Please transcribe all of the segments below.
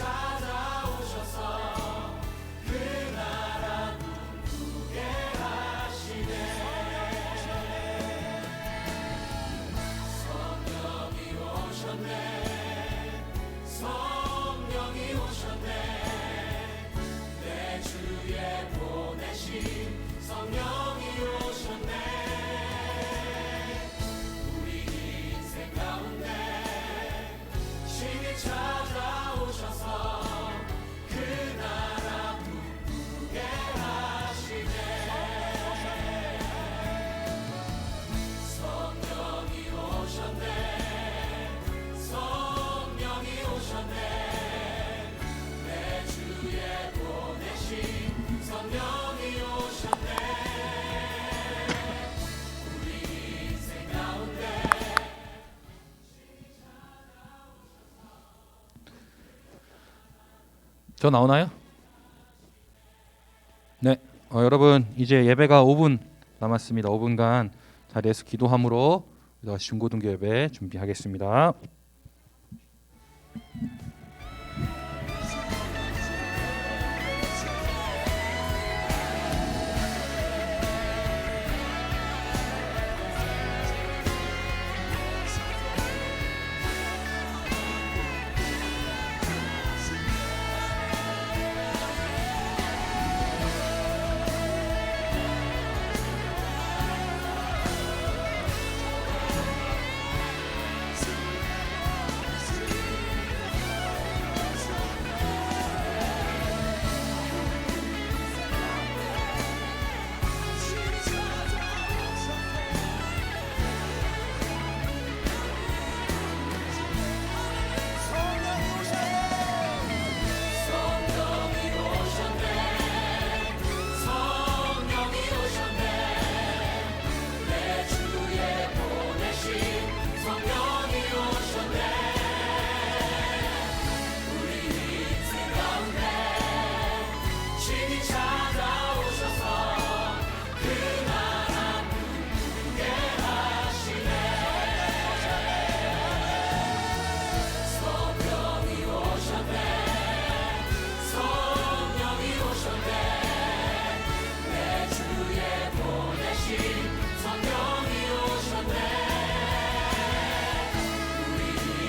찾아오셔서 그 나라 꿈꾸게 하시네. 성령이 오셨네. 성령이 오셨네. 내 주에 보내신 성령이 오셨네. 우리 인생 가운데 신이 찾아오셔서 그 나라 꿈꾸게 하시네. 성령이 오셨네. 성령이 오셨네. 내 주에 보내신 성령이 오셨네. 우리 인생 가운데 저 나오나요? 네, 여러분 이제 예배가 5분 남았습니다. 5분간 자리에서 기도함으로 중고등교 예배 준비하겠습니다. 성령이 오셨네. 성령이 오셨네. 내 주에 보내신 성령이 오셨네. 우리 인생 가운데 신이 찾아오셔서 그 나라 꿈꾸게 하시네. 성령이 오셨네. 성령이 오셨네. 내 주에 보내신 성령이 오셨네. 우리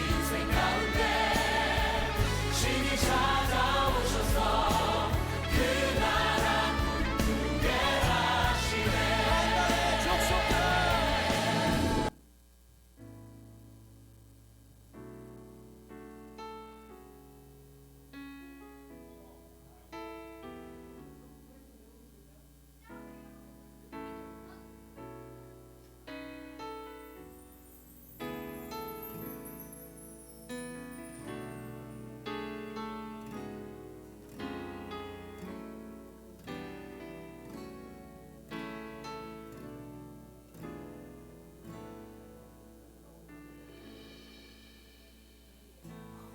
인생 가운데 신이 찾아오셔서 그 나라 꿈꾸게 하시네.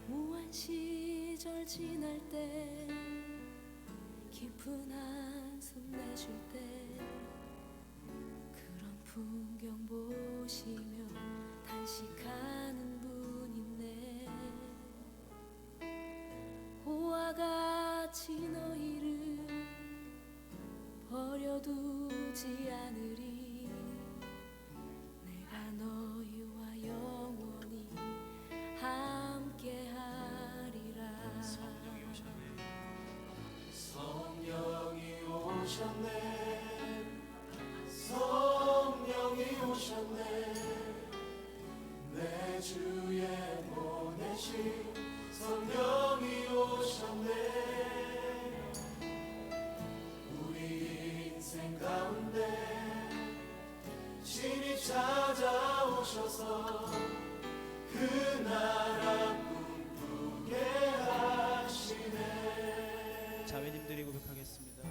무한 시절 지날 때 깊은 한숨 내쉴 때 그런 풍경 보시며 단식하는 분 있네. 호와 같이 너희를 버려두지 않으리. 내가 너희와 영원히 함께하리라. 성령이 오셨네. 성령이 오셨네. 내 주에 보내신 성령이 오셨네. 우리 인생 가운데 신이 찾아오셔서 그 나라 꿈꾸게 하시네. 자매님들이 고백하겠습니다.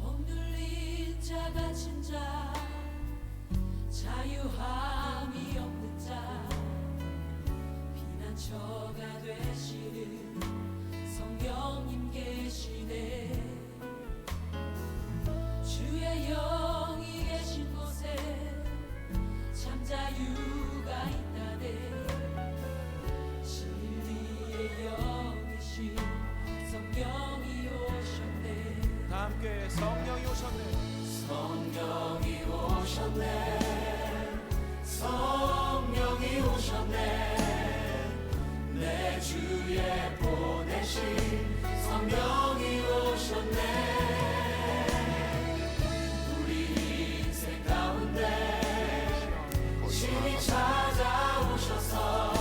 억눌린 자 갇힌 자 자유함이 없는 자 피난처가 되시는 성령님 계시네. 주의 영이 계신 곳에 참 자유가 있다네. 오셨네 성령이 오셨네 내 주에 보내신 성령이 오셨네 우리 인생 가운데 신이 찾아오셔서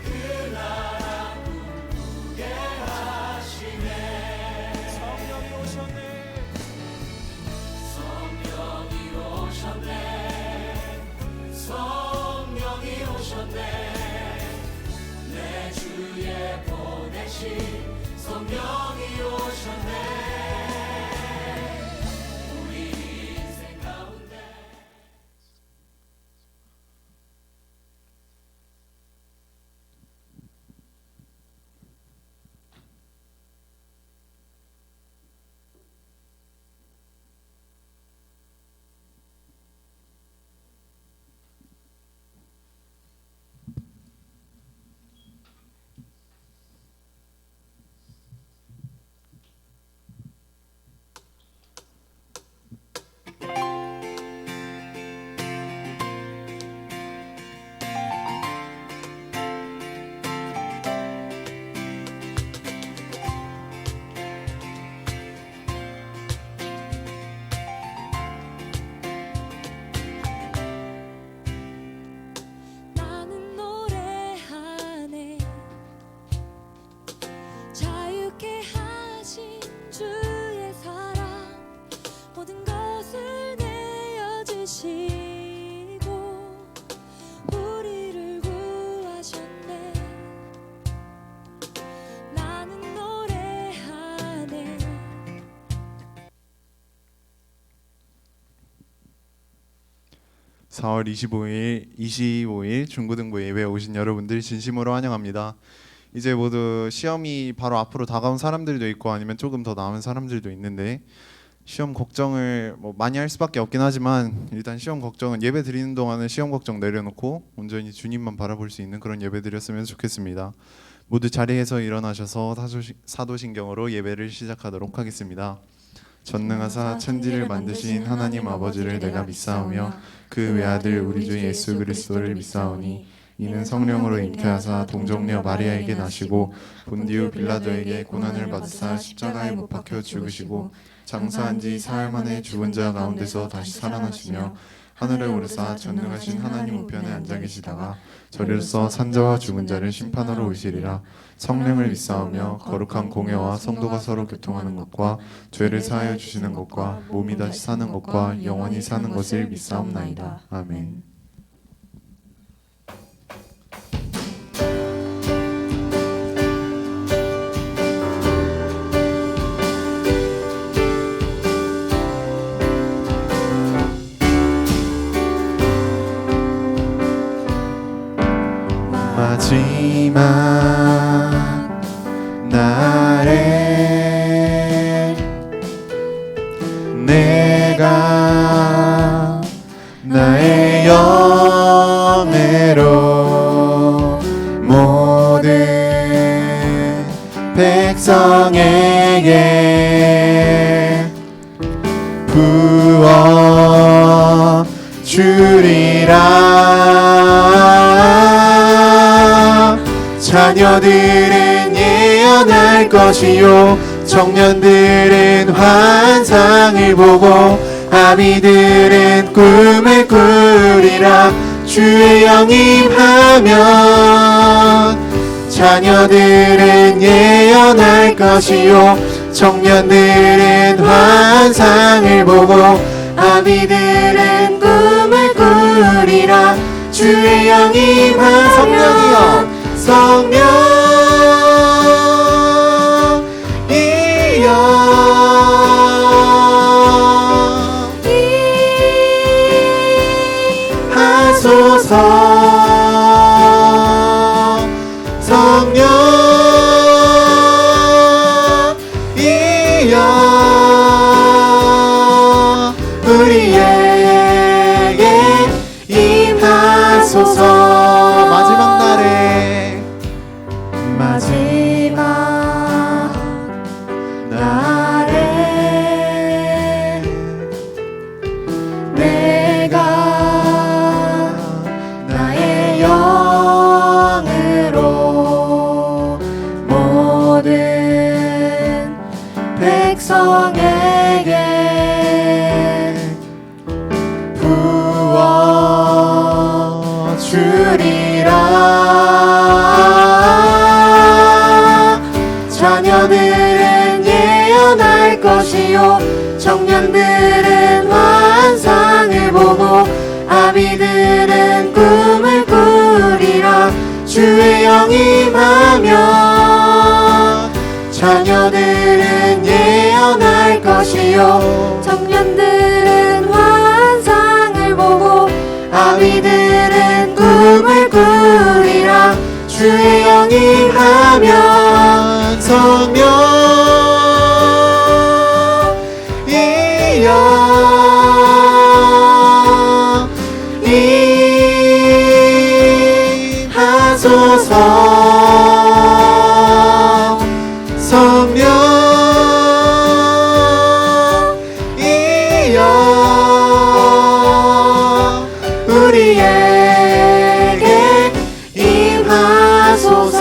그 나라 꿈꾸게 하시네 성령이 오셨네. 성령이 오셨네 성령이 오셨네 내 주에 보내신 성령이 오셨네 우리 인생 가운데 나는 노래하네 자유케 하신 주의 사랑 모든 것을 내어주시고 우리를 구하셨네 나는 노래하네 4월 25일 중고등부 예배에 오신 여러분들 진심으로 환영합니다. 이제 모두 시험이 바로 앞으로 다가온 사람들도 있고 아니면 조금 더 남은 사람들도 있는데 시험 걱정을 많이 할 수밖에 없긴 하지만 일단 시험 걱정은 예배 드리는 동안은 시험 걱정 내려놓고 온전히 주님만 바라볼 수 있는 그런 예배 드렸으면 좋겠습니다. 모두 자리에서 일어나셔서 사도신경으로 예배를 시작하도록 하겠습니다. 전능하사 천지를 만드신 하나님 아버지를 내가 믿사오며 그 외아들 우리 주 예수 그리스도를 믿사오니 이는 성령으로 잉태하사 동정녀 마리아에게 나시고 본디오 빌라도에게 고난을 받으사 십자가에 못 박혀 죽으시고 장사한 지 사흘 만에 죽은 자 가운데서 다시 살아나시며 하늘에 오르사 전능하신 하나님 우편에 앉아 계시다가 저리로서 산자와 죽은 자를 심판하러 오시리라. 성령을 믿사오며 거룩한 공회와 성도가 서로 교통하는 것과 죄를 사하여 주시는 것과 몸이 다시 사는 것과 영원히 사는 것을 믿사옵나이다. 아멘. 마지막 날에 내가 나의 영예로 모든 백성에게 부어 주리라. 자녀들은 예언할 것이요 청년들은 환상을 보고 아비들은 꿈을 꾸리라. 주의 영임하면 자녀들은 예언할 것이요 청년들은 환상을 보고 아비들은 꿈을 꾸리라. 주의 영임하면 성령이여 하소서. 성령이여 우리에게 임하소서. 마지막 날에 모든 백성에게 부어 주리라. 자녀들은 예언할 것이요 청년들은 환상을 보고 아비들은 꿈을 꾸리라. 주의 영이 임하면 자녀들은 예언할 것이요 청년들은 환상을 보고 아비들은 꿈을 꾸리라. 주의 영이 임하면 성령이여 임하소서. 성령이여 우리에게 임하소서.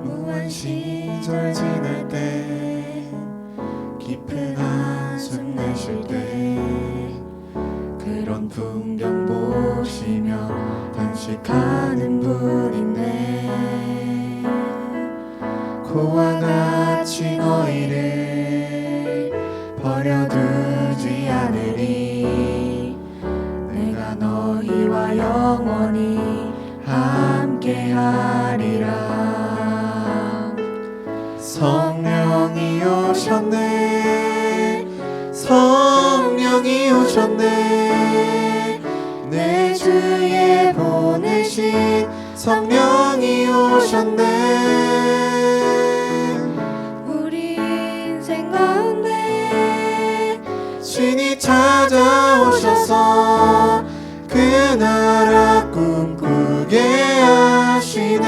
허무한 시절 지날 때 깊은 한숨 내쉴 때 그런 풍경 보시며 단식하는 분 있네. 그와 같이 너희를 버려두지 않으리. 내가 너희와 영원히 함께하리라. 성령이 오셨네. 성령이 오셨네. 내 주에 보내신 성령이 오셨네. 우리 인생 가운데 신이 찾아오셔서 그 나라 꿈꾸게 하시네.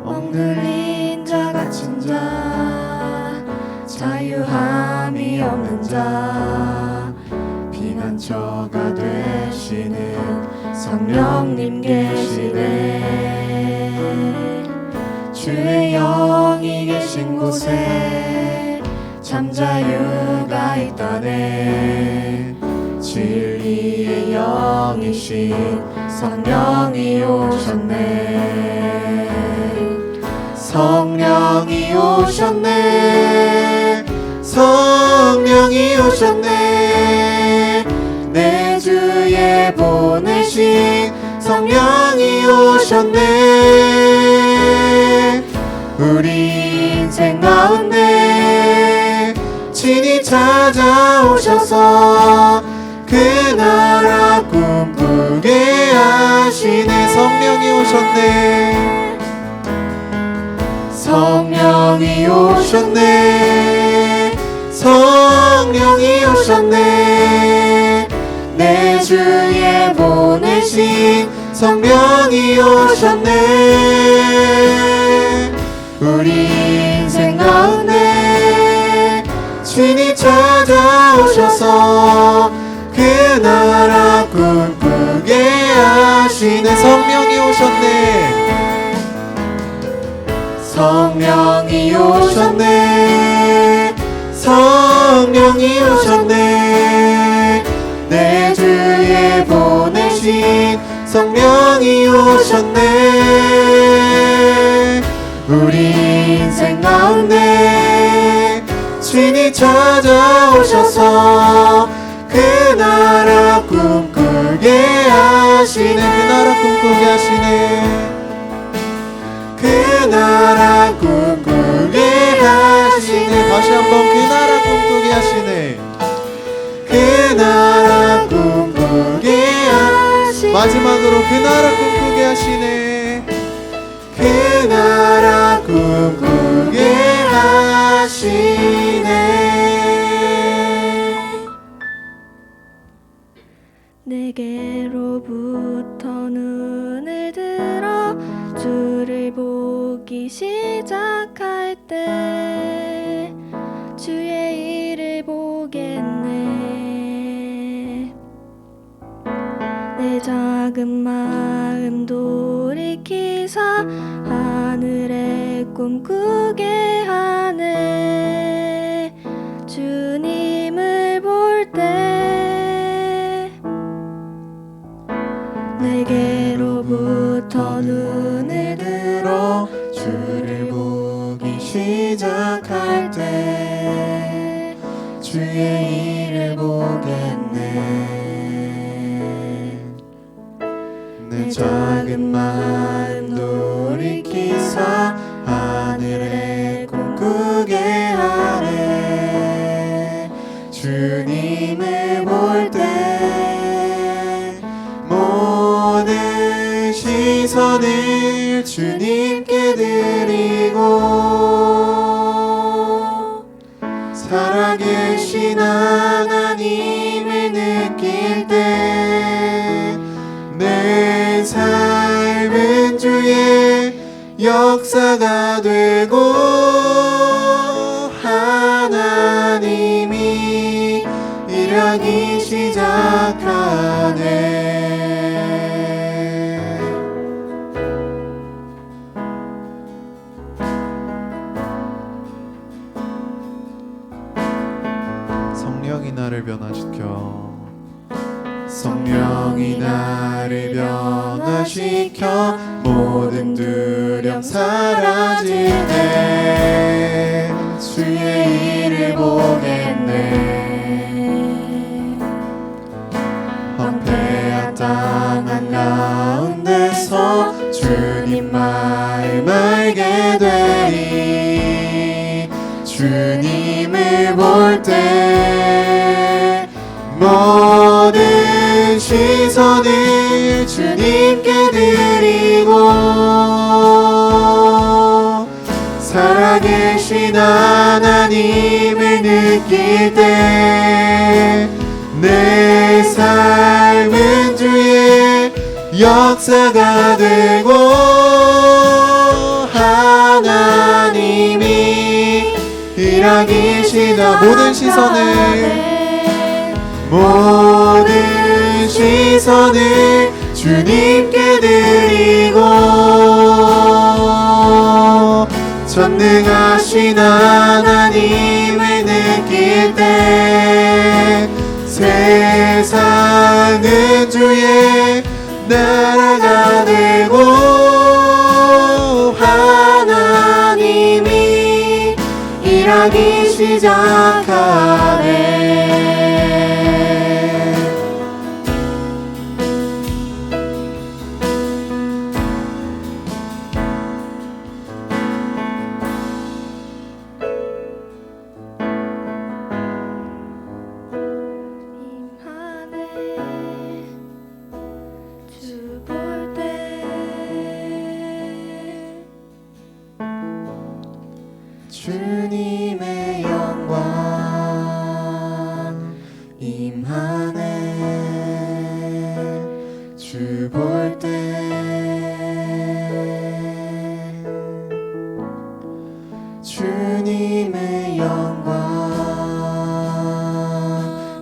엉들린 자 갇힌 자 자유함이 없는 자 피난처가 되시는 성령님 계시네. 주의 영이 계신 곳에 참 자유가 있다네. 진리의 영이신 성령이 오셨네. 성령이 오셨네. 성령이 오셨네. 내 주에 보내신 성령이 오셨네. 우리 인생 가운데 친히 찾아오셔서 그 나라 꿈꾸게 하시네. 성령이 오셨네. 성령이 오셨네. 성령이 오셨네. 내 주에 보내신 성령이 오셨네. 우리 인생 가운데 친히 찾아오셔서 그 나라 꿈꾸게 하시네. 성령이 오셨네. 성령이 오셨네. 성령이 오셨네. 내 주에 보내신 성령이 오셨네. 우리 인생 가운데 친히 찾아오셔서 그 나라 꿈꾸게 하시네. 그 나라 꿈꾸게 하시네. 그 나라 꿈꾸게 하시네. 다시 한번 그 나라 꿈꾸게 하시네. 그 나라 꿈꾸게 하시네. 마지막으로 그 나라 꿈꾸게 하시네. 그 나라 꿈꾸게 시작할 때 주의 일을 보겠네. 내 작은 마음 돌이키사 하늘의 꿈 꾸게 하네. 주님을 볼 때 내게로부터 눈을 들어 주를 보기 시작할 때 주의 일을 보겠네. 내 작은 마음 돌이키사 하늘에 꿈꾸게 하네. 주님을 볼 때 모든 시선을 주님께 드리고 살아계신 하나님을 느낄 때 내 삶은 주의 역사가 되고 하나님이 일하기 시작하네. 성령이 나를 변화시켜 성령이 나를 변화시켜 모든 두려움 사라질 때 주의 일을 보겠네. 황폐한 땅 한가운데서 주님 마음 알게 되리. 주님을 볼 때 모든 시선을 주님께 드리고 살아계신 하나님을 느낄 때 내 삶은 주의 역사가 되고 하나님이 일하기 시작. 모든 시선을 주님께 드리고 전능하신 하나님을 느낄 때 세상은 주의 나라가 되고 하나님이 일하기 시작하네. 주님의 영광 임하네. 주 볼 때 주님의 영광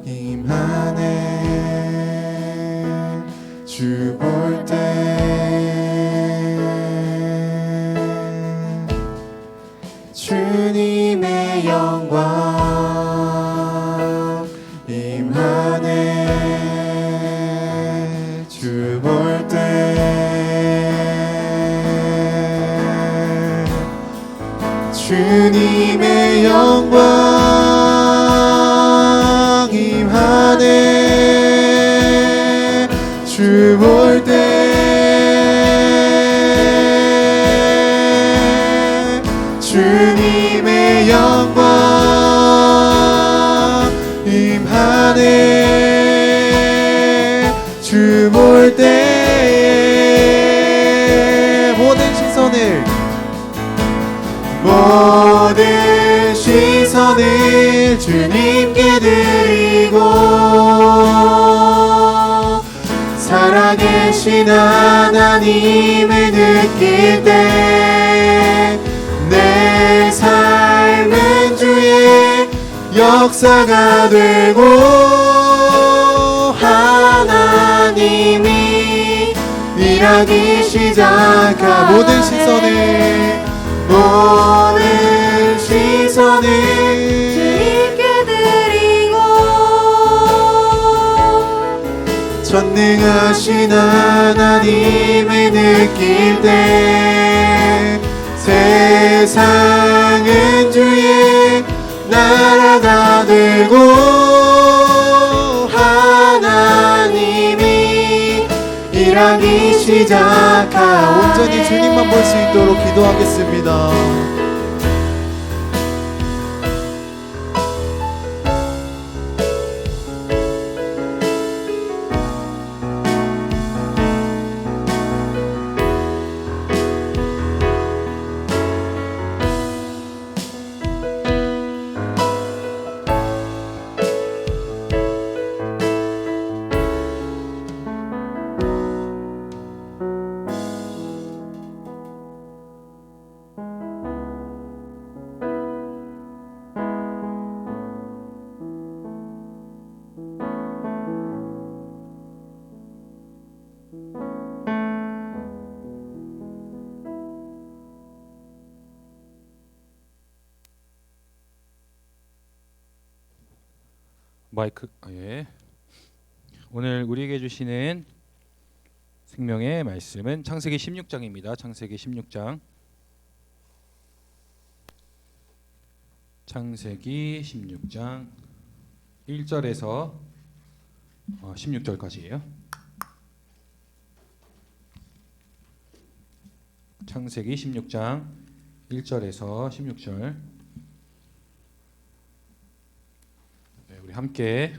임하네. 주 볼 때 주님의 영광 임하네. 주 볼 때 주님의 영광 임하네. 주 볼 때 주님의 영광 임하네. 주 볼 때 모든 시선을 주님께 드리고 살아계신 하나님을 느낄 때 내 역사가 되고 하나님이 일하기 시작한 모든 시선을 주님께 드리고 전능하신 하나님을 느낄 때 세상은 주의 나라가 되고 하나님이 일하기 시작하 온전히 주님만 볼 수 있도록 기도하겠습니다. 마이크. 예. 오늘 우리에게 주시는 생명의 말씀은 창세기 16장입니다. 창세기 16장. 창세기 16장 1절에서 16절까지예요. 창세기 16장 1절에서 16절. 우리 함께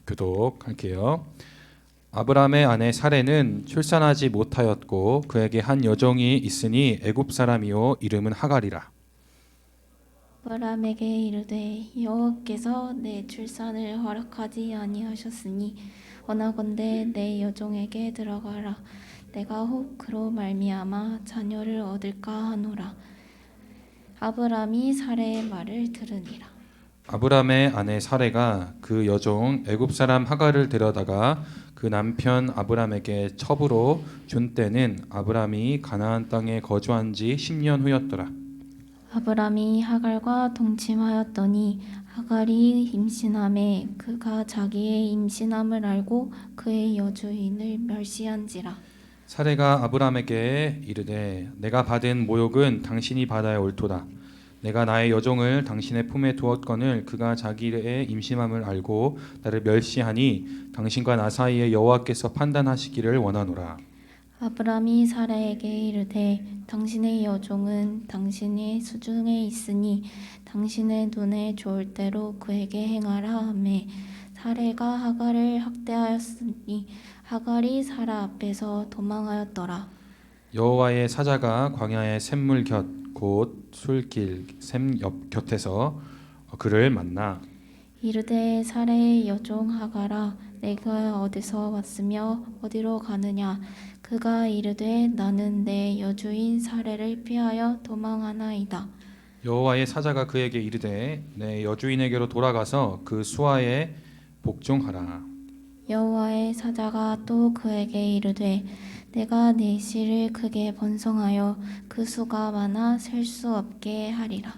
교독할게요. 아브람의 아내 사레는 출산하지 못하였고 그에게 한 여종이 있으니 애굽 사람이요 이름은 하갈이라. 아브람에게 이르되 여호와께서 내 출산을 허락하지 아니하셨으니 원하건대 내 여종에게 들어가라. 내가 혹 그로 말미암아 자녀를 얻을까 하노라. 아브람이 사레의 말을 들으니라. 아브람의 아내 사레가 그 여종 애굽 사람 하갈을 데려다가 그 남편 아브람에게 첩으로 준 때는 아브람이 가나안 땅에 거주한 지 10년 후였더라. 아브람이 하갈과 동침하였더니 하갈이 임신함에 그가 자기의 임신함을 알고 그의 여주인을 멸시한지라. 사레가 아브람에게 이르되 내가 받은 모욕은 당신이 받아야 옳도다. 내가 나의 여종을 당신의 품에 두었거늘 그가 자기의 임신함을 알고 나를 멸시하니 당신과 나 사이에 여호와께서 판단하시기를 원하노라. 아브람이 사라에게 이르되 당신의 여종은 당신의 수중에 있으니 당신의 눈에 좋을 대로 그에게 행하라 하매 사레가 하갈을 학대하였으니 하갈이 사라 앞에서 도망하였더라. 여호와의 사자가 광야의 샘물 곁 곧 술길 샘 옆 곁에서 그를 만나 이르되 사레의 여종 하갈아 내가 어디서 왔으며 어디로 가느냐. 그가 이르되 나는 내 여주인 사레를 피하여 도망하나이다. 여호와의 사자가 그에게 이르되 내 여주인에게로 돌아가서 그 수하에 복종하라. 여호와의 사자가 또 그에게 이르되 내가 내 씨를 크게 번성하여 그 수가 많아 셀 수 없게 하리라.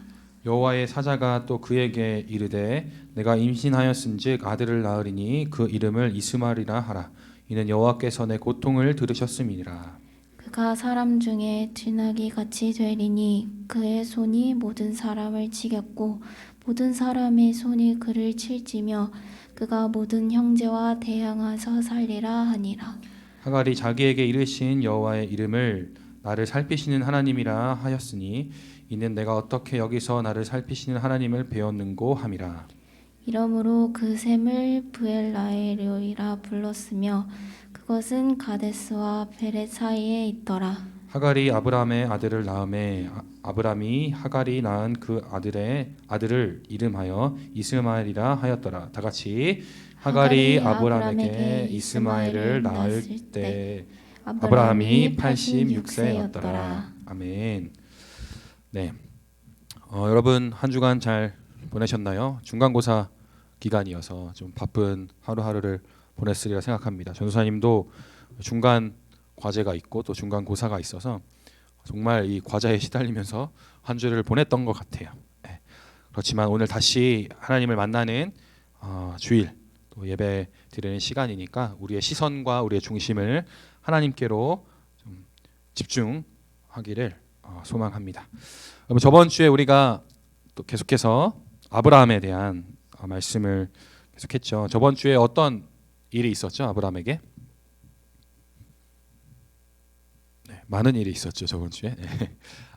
여호와의 사자가 또 그에게 이르되 내가 임신하였은즉 아들을 낳으리니 그 이름을 이스마엘이라 하라. 이는 여호와께서 내 고통을 들으셨음이니라. 그가 사람 중에 쥐나기 같이 되리니 그의 손이 모든 사람을 치겠고 모든 사람의 손이 그를 칠지며 그가 모든 형제와 대항하서 살리라 하니라. 하갈이 자기에게 이르신 여호와의 이름을 나를 살피시는 하나님이라 하였으니 이는 내가 어떻게 여기서 나를 살피시는 하나님을 배웠는고 함이라. 이러므로 그 샘을 브엘라엘이라 불렀으며 그것은 가데스와 베렛 사이에 있더라. 하갈이 아브람의 아들을 낳음에 아브람이 하갈이 낳은 그 아들을 이름하여 이스마엘이라 하였더라. 다 같이 하갈이 아브람에게 이스마엘을 낳을 때 아브람이 86세였더라. 아멘. 네, 여러분 한 주간 잘 보내셨나요? 중간고사 기간이어서 좀 바쁜 하루하루를 보냈으리라 생각합니다. 전도사님도 중간 과제가 있고 또 중간고사가 있어서 정말 이 과제에 시달리면서 한 주를 보냈던 것 같아요. 네. 그렇지만 오늘 다시 하나님을 만나는 주일 또 예배 드리는 시간이니까 우리의 시선과 우리의 중심을 하나님께로 좀 집중하기를 소망합니다. 그럼 저번 주에 우리가 또 계속해서 아브라함에 대한 말씀을 계속했죠. 저번 주에 어떤 일이 있었죠? 아브라함에게 많은 일이 있었죠. 저번 주에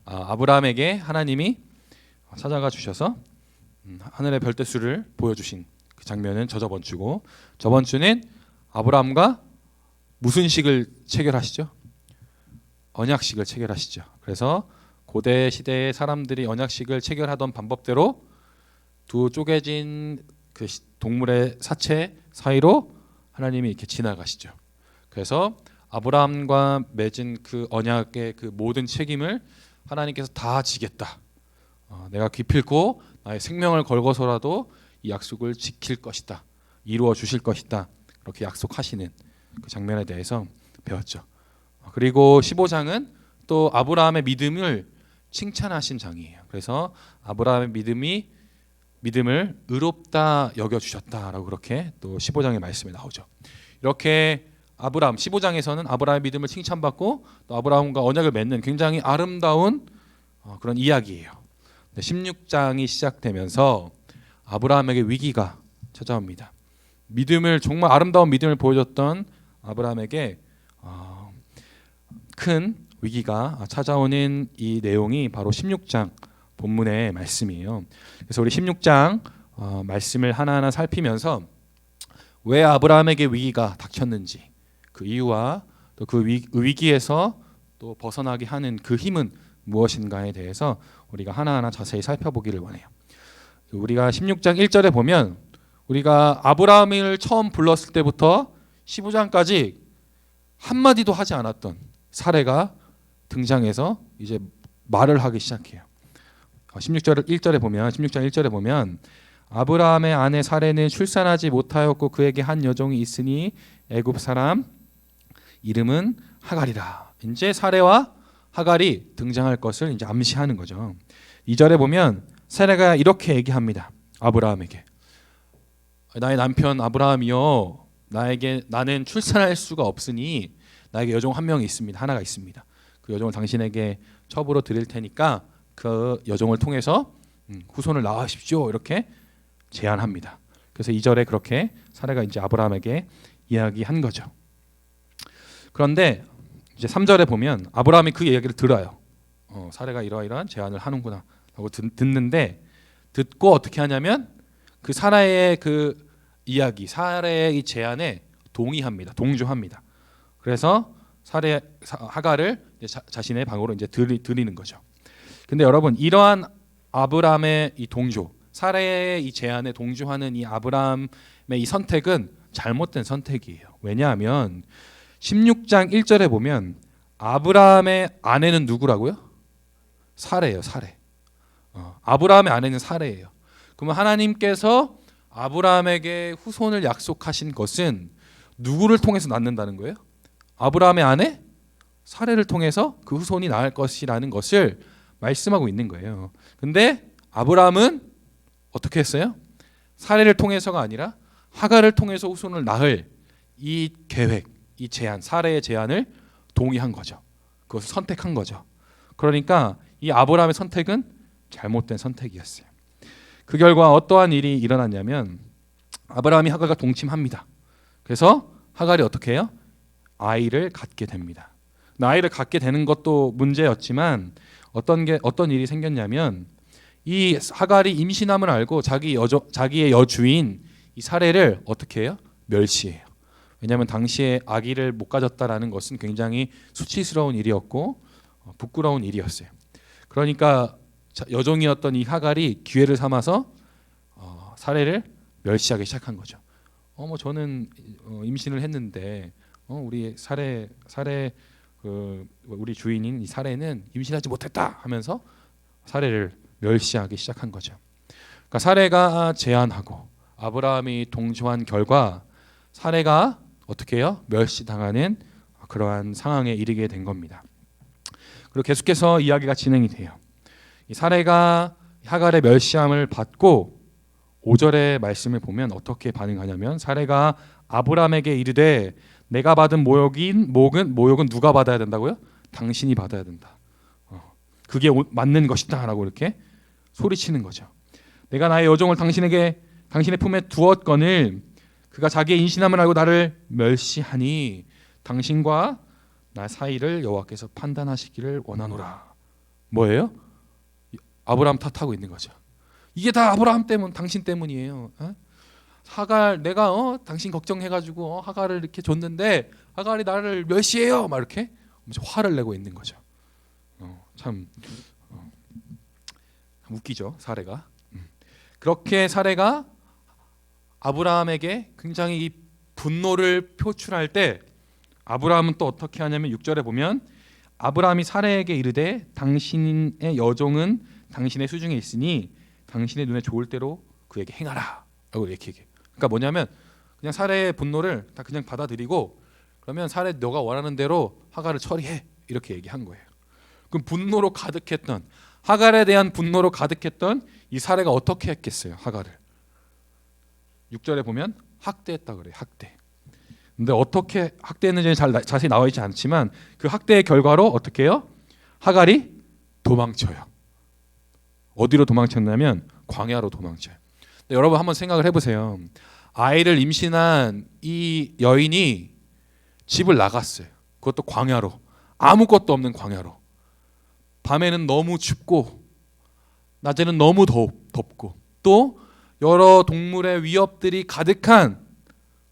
아브라함에게 하나님이 찾아가 주셔서 하늘의 별대수를 보여주신 그 장면은 저번 주고, 저번 주는 아브라함과 무슨 식을 체결하시죠? 언약식을 체결하시죠. 그래서 고대 시대의 사람들이 언약식을 체결하던 방법대로 두 쪼개진 그 동물의 사체 사이로 하나님이 이렇게 지나가시죠. 그래서 아브라함과 맺은 그 언약의 그 모든 책임을 하나님께서 다 지겠다. 내가 기필코 나의 생명을 걸고서라도 이 약속을 지킬 것이다. 이루어 주실 것이다. 그렇게 약속하시는 그 장면에 대해서 배웠죠. 그리고 15장은 또 아브라함의 믿음을 칭찬하신 장이에요. 그래서 아브라함의 믿음을 의롭다 여겨 주셨다라고 그렇게 또 15장의 말씀에 나오죠. 이렇게 아브라함 15장에서는 아브라함의 믿음을 칭찬받고 또 아브라함과 언약을 맺는 굉장히 아름다운 그런 이야기예요. 16장이 시작되면서 아브라함에게 위기가 찾아옵니다. 정말 아름다운 믿음을 보여줬던 아브라함에게 큰 위기가 찾아오는 이 내용이 바로 16장 본문의 말씀이에요. 그래서 우리 16장 말씀을 하나하나 살피면서 왜 아브라함에게 위기가 닥쳤는지, 그 이유와 또 그 위기에서 또 벗어나게 하는 그 힘은 무엇인가에 대해서 우리가 하나하나 자세히 살펴보기를 원해요. 우리가 16장 1절에 보면 우리가 아브라함을 처음 불렀을 때부터 15장까지 한마디도 하지 않았던 사례가 등장해서 이제 말을 하기 시작해요. 16장 1절에 보면 아브라함의 아내 사레는 출산하지 못하였고 그에게 한 여종이 있으니 애굽 사람 이름은 하갈이라. 이제 사레와 하갈이 등장할 것을 이제 암시하는 거죠. 2절에 보면 사레가 이렇게 얘기합니다. 아브라함에게 나의 남편 아브라함이여, 나는 출산할 수가 없으니 나에게 여종 한 명이 있습니다. 하나가 있습니다. 그 여종을 당신에게 첩으로 드릴 테니까 그 여종을 통해서 후손을 낳으십시오. 이렇게 제안합니다. 그래서 2절에 그렇게 사레가 이제 아브라함에게 이야기한 거죠. 그런데 이제 3절에 보면 아브라함이 그 이야기를 들어요. 사레가 이러이러한 제안을 하는구나 하고 듣는데, 듣고 어떻게 하냐면 그 사라의 그 이야기, 사라의 이 제안에 동조합니다. 그래서 하갈을 자신의 방으로 이제 들이는 거죠. 근데 여러분, 이러한 아브라함의 이 동조, 사라의 이 제안에 동조하는 이 아브라함의 이 선택은 잘못된 선택이에요. 왜냐하면 16장 1절에 보면 아브라함의 아내는 누구라고요? 사레예요. 사레. 아브라함의 아내는 사레예요. 그러면 하나님께서 아브라함에게 후손을 약속하신 것은 누구를 통해서 낳는다는 거예요? 아브라함의 아내 사레를 통해서 그 후손이 낳을 것이라는 것을 말씀하고 있는 거예요. 근데 아브라함은 어떻게 했어요? 사레를 통해서가 아니라 하갈을 통해서 후손을 낳을 이 계획, 이 제안, 사레의 제안을 동의한 거죠. 그것을 선택한 거죠. 그러니까 이 아브라함의 선택은 잘못된 선택이었어요. 그 결과 어떠한 일이 일어났냐면 아브라함이 하갈과 동침합니다. 그래서 하갈이 어떻게 해요? 아이를 갖게 됩니다. 아이를 갖게 되는 것도 문제였지만 어떤 일이 생겼냐면 이 하갈이 임신함을 알고 자기의 여주인 이 사레를 어떻게 해요? 멸시해요. 왜냐하면 당시에 아기를 못 가졌다라는 것은 굉장히 수치스러운 일이었고 부끄러운 일이었어요. 그러니까 여종이었던 이 하갈이 기회를 삼아서 사레를 멸시하기 시작한 거죠. 저는 임신을 했는데 우리 사레 우리 주인인 이 사레는 임신하지 못했다 하면서 사레를 멸시하기 시작한 거죠. 그러니까 사레가 제안하고 아브라함이 동조한 결과 사레가 어떻게 해요? 멸시당하는 그러한 상황에 이르게 된 겁니다. 그리고 계속해서 이야기가 진행이 돼요. 이 사레가 하갈의 멸시함을 받고 5절의 말씀을 보면 어떻게 반응하냐면 사레가 아브라함에게 이르되 내가 받은 모욕은 누가 받아야 된다고요? 당신이 받아야 된다. 그게 맞는 것이다 라고 이렇게 소리치는 거죠. 내가 나의 여종을 당신의 품에 두었거늘 그가 자기의 인신함을 알고 나를 멸시하니 당신과 나 사이를 여호와께서 판단하시기를 원하노라. 뭐예요? 아브라함 탓하고 있는 거죠. 이게 다 아브라함 때문, 당신 때문이에요. 하갈 내가 당신 걱정해가지고 하갈을 이렇게 줬는데 하갈이 나를 멸시해요. 막 이렇게 화를 내고 있는 거죠. 참 웃기죠, 사례가. 그렇게 사례가 아브라함에게 굉장히 이 분노를 표출할 때 아브라함은 또 어떻게 하냐면 6절에 보면 아브라함이 사례에게 이르되 당신의 여종은 당신의 수중에 있으니 당신의 눈에 좋을 대로 그에게 행하라 라고 이렇게 얘기해요. 그러니까 뭐냐면 그냥 사례의 분노를 다 그냥 받아들이고 그러면 사례 너가 원하는 대로 하갈을 처리해 이렇게 얘기한 거예요. 그럼 분노로 가득했던 하갈에 대한 분노로 가득했던 이 사례가 어떻게 했겠어요? 하갈을 6절에 보면 학대했다 그래요. 학대. 근데 어떻게 학대했는지 자세히 나와 있지 않지만 그 학대의 결과로 어떻게 해요? 하갈이 도망쳐요. 어디로 도망쳤냐면 광야로 도망쳐요. 근데 여러분 한번 생각을 해보세요. 아이를 임신한 이 여인이 집을 나갔어요. 그것도 광야로. 아무것도 없는 광야로. 밤에는 너무 춥고 낮에는 너무 덥고 또 여러 동물의 위협들이 가득한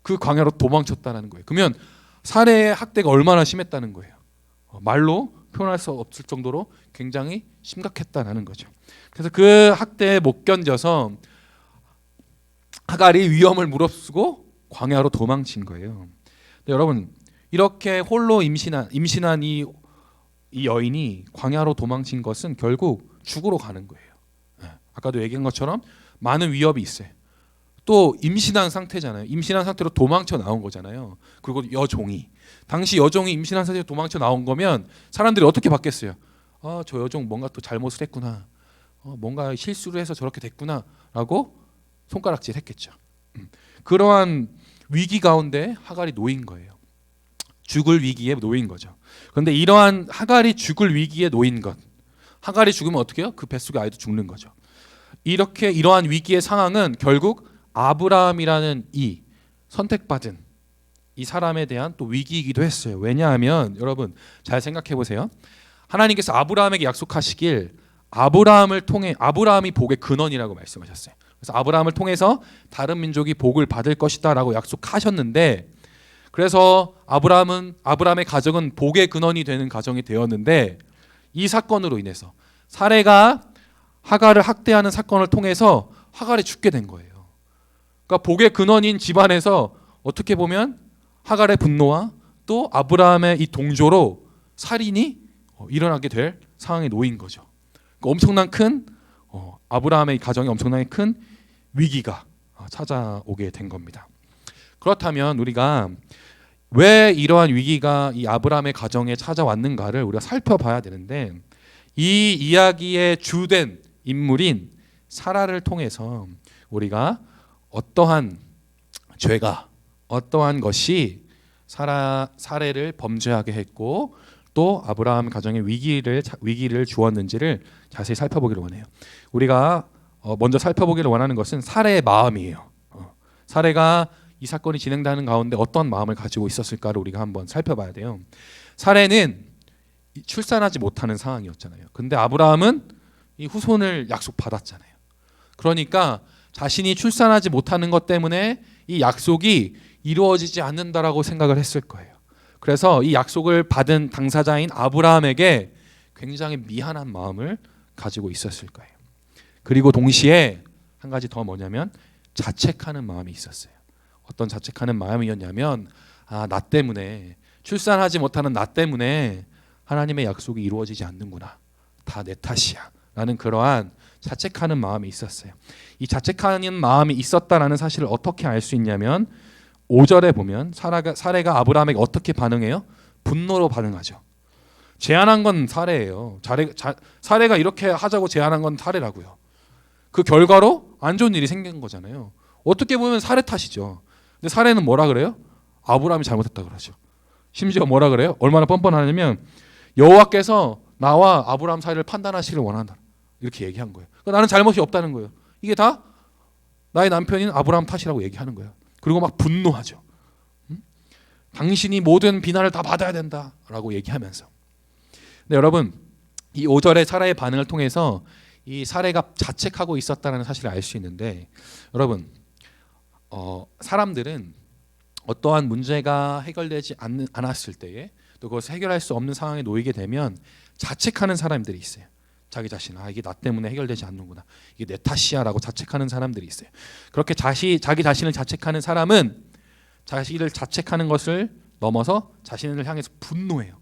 그 광야로 도망쳤다는 거예요. 그러면 사례의 학대가 얼마나 심했다는 거예요. 말로 표현할 수 없을 정도로 굉장히 심각했다는 거죠. 그래서 그 학대에 못 견뎌서 하갈이 위험을 무릅쓰고 광야로 도망친 거예요. 여러분 이렇게 홀로 임신한 이 여인이 광야로 도망친 것은 결국 죽으러 가는 거예요. 아까도 얘기한 것처럼 많은 위협이 있어요. 또 임신한 상태잖아요. 임신한 상태로 도망쳐 나온 거잖아요. 그리고 여종이 당시 여종이 임신한 상태로 도망쳐 나온 거면 사람들이 어떻게 봤겠어요? 저 여종 뭔가 또 잘못을 했구나. 뭔가 실수를 해서 저렇게 됐구나라고 손가락질 했겠죠. 그러한 위기 가운데 하갈이 놓인 거예요. 죽을 위기에 놓인 거죠. 그런데 이러한 하갈이 죽을 위기에 놓인 것, 하갈이 죽으면 어떻게 해요? 그 뱃속의 아이도 죽는 거죠. 이러한 위기의 상황은 결국 아브라함이라는 이 선택받은 이 사람에 대한 또 위기이기도 했어요. 왜냐하면 여러분 잘 생각해 보세요. 하나님께서 아브라함에게 약속하시길 아브라함이 복의 근원이라고 말씀하셨어요. 그래서 아브라함을 통해서 다른 민족이 복을 받을 것이다라고 약속하셨는데 그래서 아브라함의 가정은 복의 근원이 되는 가정이 되었는데 이 사건으로 인해서 사레가 하갈을 학대하는 사건을 통해서 하갈이 죽게 된 거예요. 그러니까 복의 근원인 집안에서 어떻게 보면 하갈의 분노와 또 아브라함의 이 동조로 살인이 일어나게 될 상황에 놓인 거죠. 그러니까 엄청난 큰 아브라함의 가정에 엄청나게 큰 위기가 찾아오게 된 겁니다. 그렇다면 우리가 왜 이러한 위기가 이 아브라함의 가정에 찾아왔는가를 우리가 살펴봐야 되는데 이 이야기의 주된 인물인 사라를 통해서 우리가 어떠한 죄가 어떠한 것이 사례를 범죄하게 했고 또 아브라함 가정에 위기를 주었는지를 자세히 살펴보기를 원해요. 우리가 먼저 살펴보기를 원하는 것은 사례의 마음이에요. 사례가 이 사건이 진행되는 가운데 어떤 마음을 가지고 있었을까를 우리가 한번 살펴봐야 돼요. 사례는 출산하지 못하는 상황이었잖아요. 근데 아브라함은 이 후손을 약속받았잖아요. 그러니까 자신이 출산하지 못하는 것 때문에 이 약속이 이루어지지 않는다라고 생각을 했을 거예요. 그래서 이 약속을 받은 당사자인 아브라함에게 굉장히 미안한 마음을 가지고 있었을 거예요. 그리고 동시에 한 가지 더 뭐냐면 자책하는 마음이 있었어요. 어떤 자책하는 마음이었냐면 나 때문에 출산하지 못하는 나 때문에 하나님의 약속이 이루어지지 않는구나. 다 내 탓이야. 라는 그러한 자책하는 마음이 있었어요. 이 자책하는 마음이 있었다라는 사실을 어떻게 알 수 있냐면 5절에 보면 사례가 아브라함에게 어떻게 반응해요? 분노로 반응하죠. 제안한 건 사례예요. 사례가 이렇게 하자고 제안한 건 사례라고요. 그 결과로 안 좋은 일이 생긴 거잖아요. 어떻게 보면 사례 탓이죠. 근데 사례는 뭐라 그래요? 아브라함이 잘못했다 그러죠. 심지어 뭐라 그래요? 얼마나 뻔뻔하냐면 여호와께서 나와 아브라함 사이를 판단하시기를 원한다. 이렇게 얘기한 거예요. 그러니까 나는 잘못이 없다는 거예요. 이게 다 나의 남편인 아브라함 탓이라고 얘기하는 거예요. 그리고 막 분노하죠. 당신이 모든 비난을 다 받아야 된다라고 얘기하면서. 근데 여러분, 이 5절의 사라의 반응을 통해서 이 사례가 자책하고 있었다는 사실을 알 수 있는데, 여러분, 사람들은 어떠한 문제가 해결되지 않았을 때에 또 그것을 해결할 수 없는 상황에 놓이게 되면 자책하는 사람들이 있어요. 자기 자신, 이게 나 때문에 해결되지 않는구나, 이게 내 탓이야라고 자책하는 사람들이 있어요. 그렇게 자기 자신을 자책하는 사람은 자신을 자책하는 것을 넘어서 자신을 향해서 분노해요.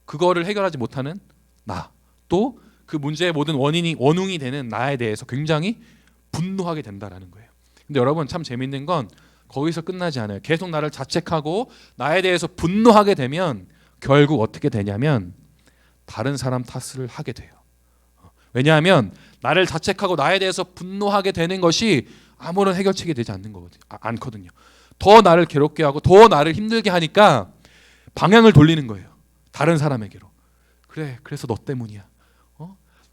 그거를 해결하지 못하는 나, 또 그 문제의 모든 원흉이 되는 나에 대해서 굉장히 분노하게 된다라는 거예요. 근데 여러분, 참 재밌는 건 거기서 끝나지 않아요. 계속 나를 자책하고 나에 대해서 분노하게 되면 결국 어떻게 되냐면 다른 사람 탓을 하게 돼요. 왜냐하면 나를 자책하고 나에 대해서 분노하게 되는 것이 아무런 해결책이 되지 않거든요. 더 나를 괴롭게 하고 더 나를 힘들게 하니까 방향을 돌리는 거예요. 다른 사람에게로. 그래서 너 때문이야.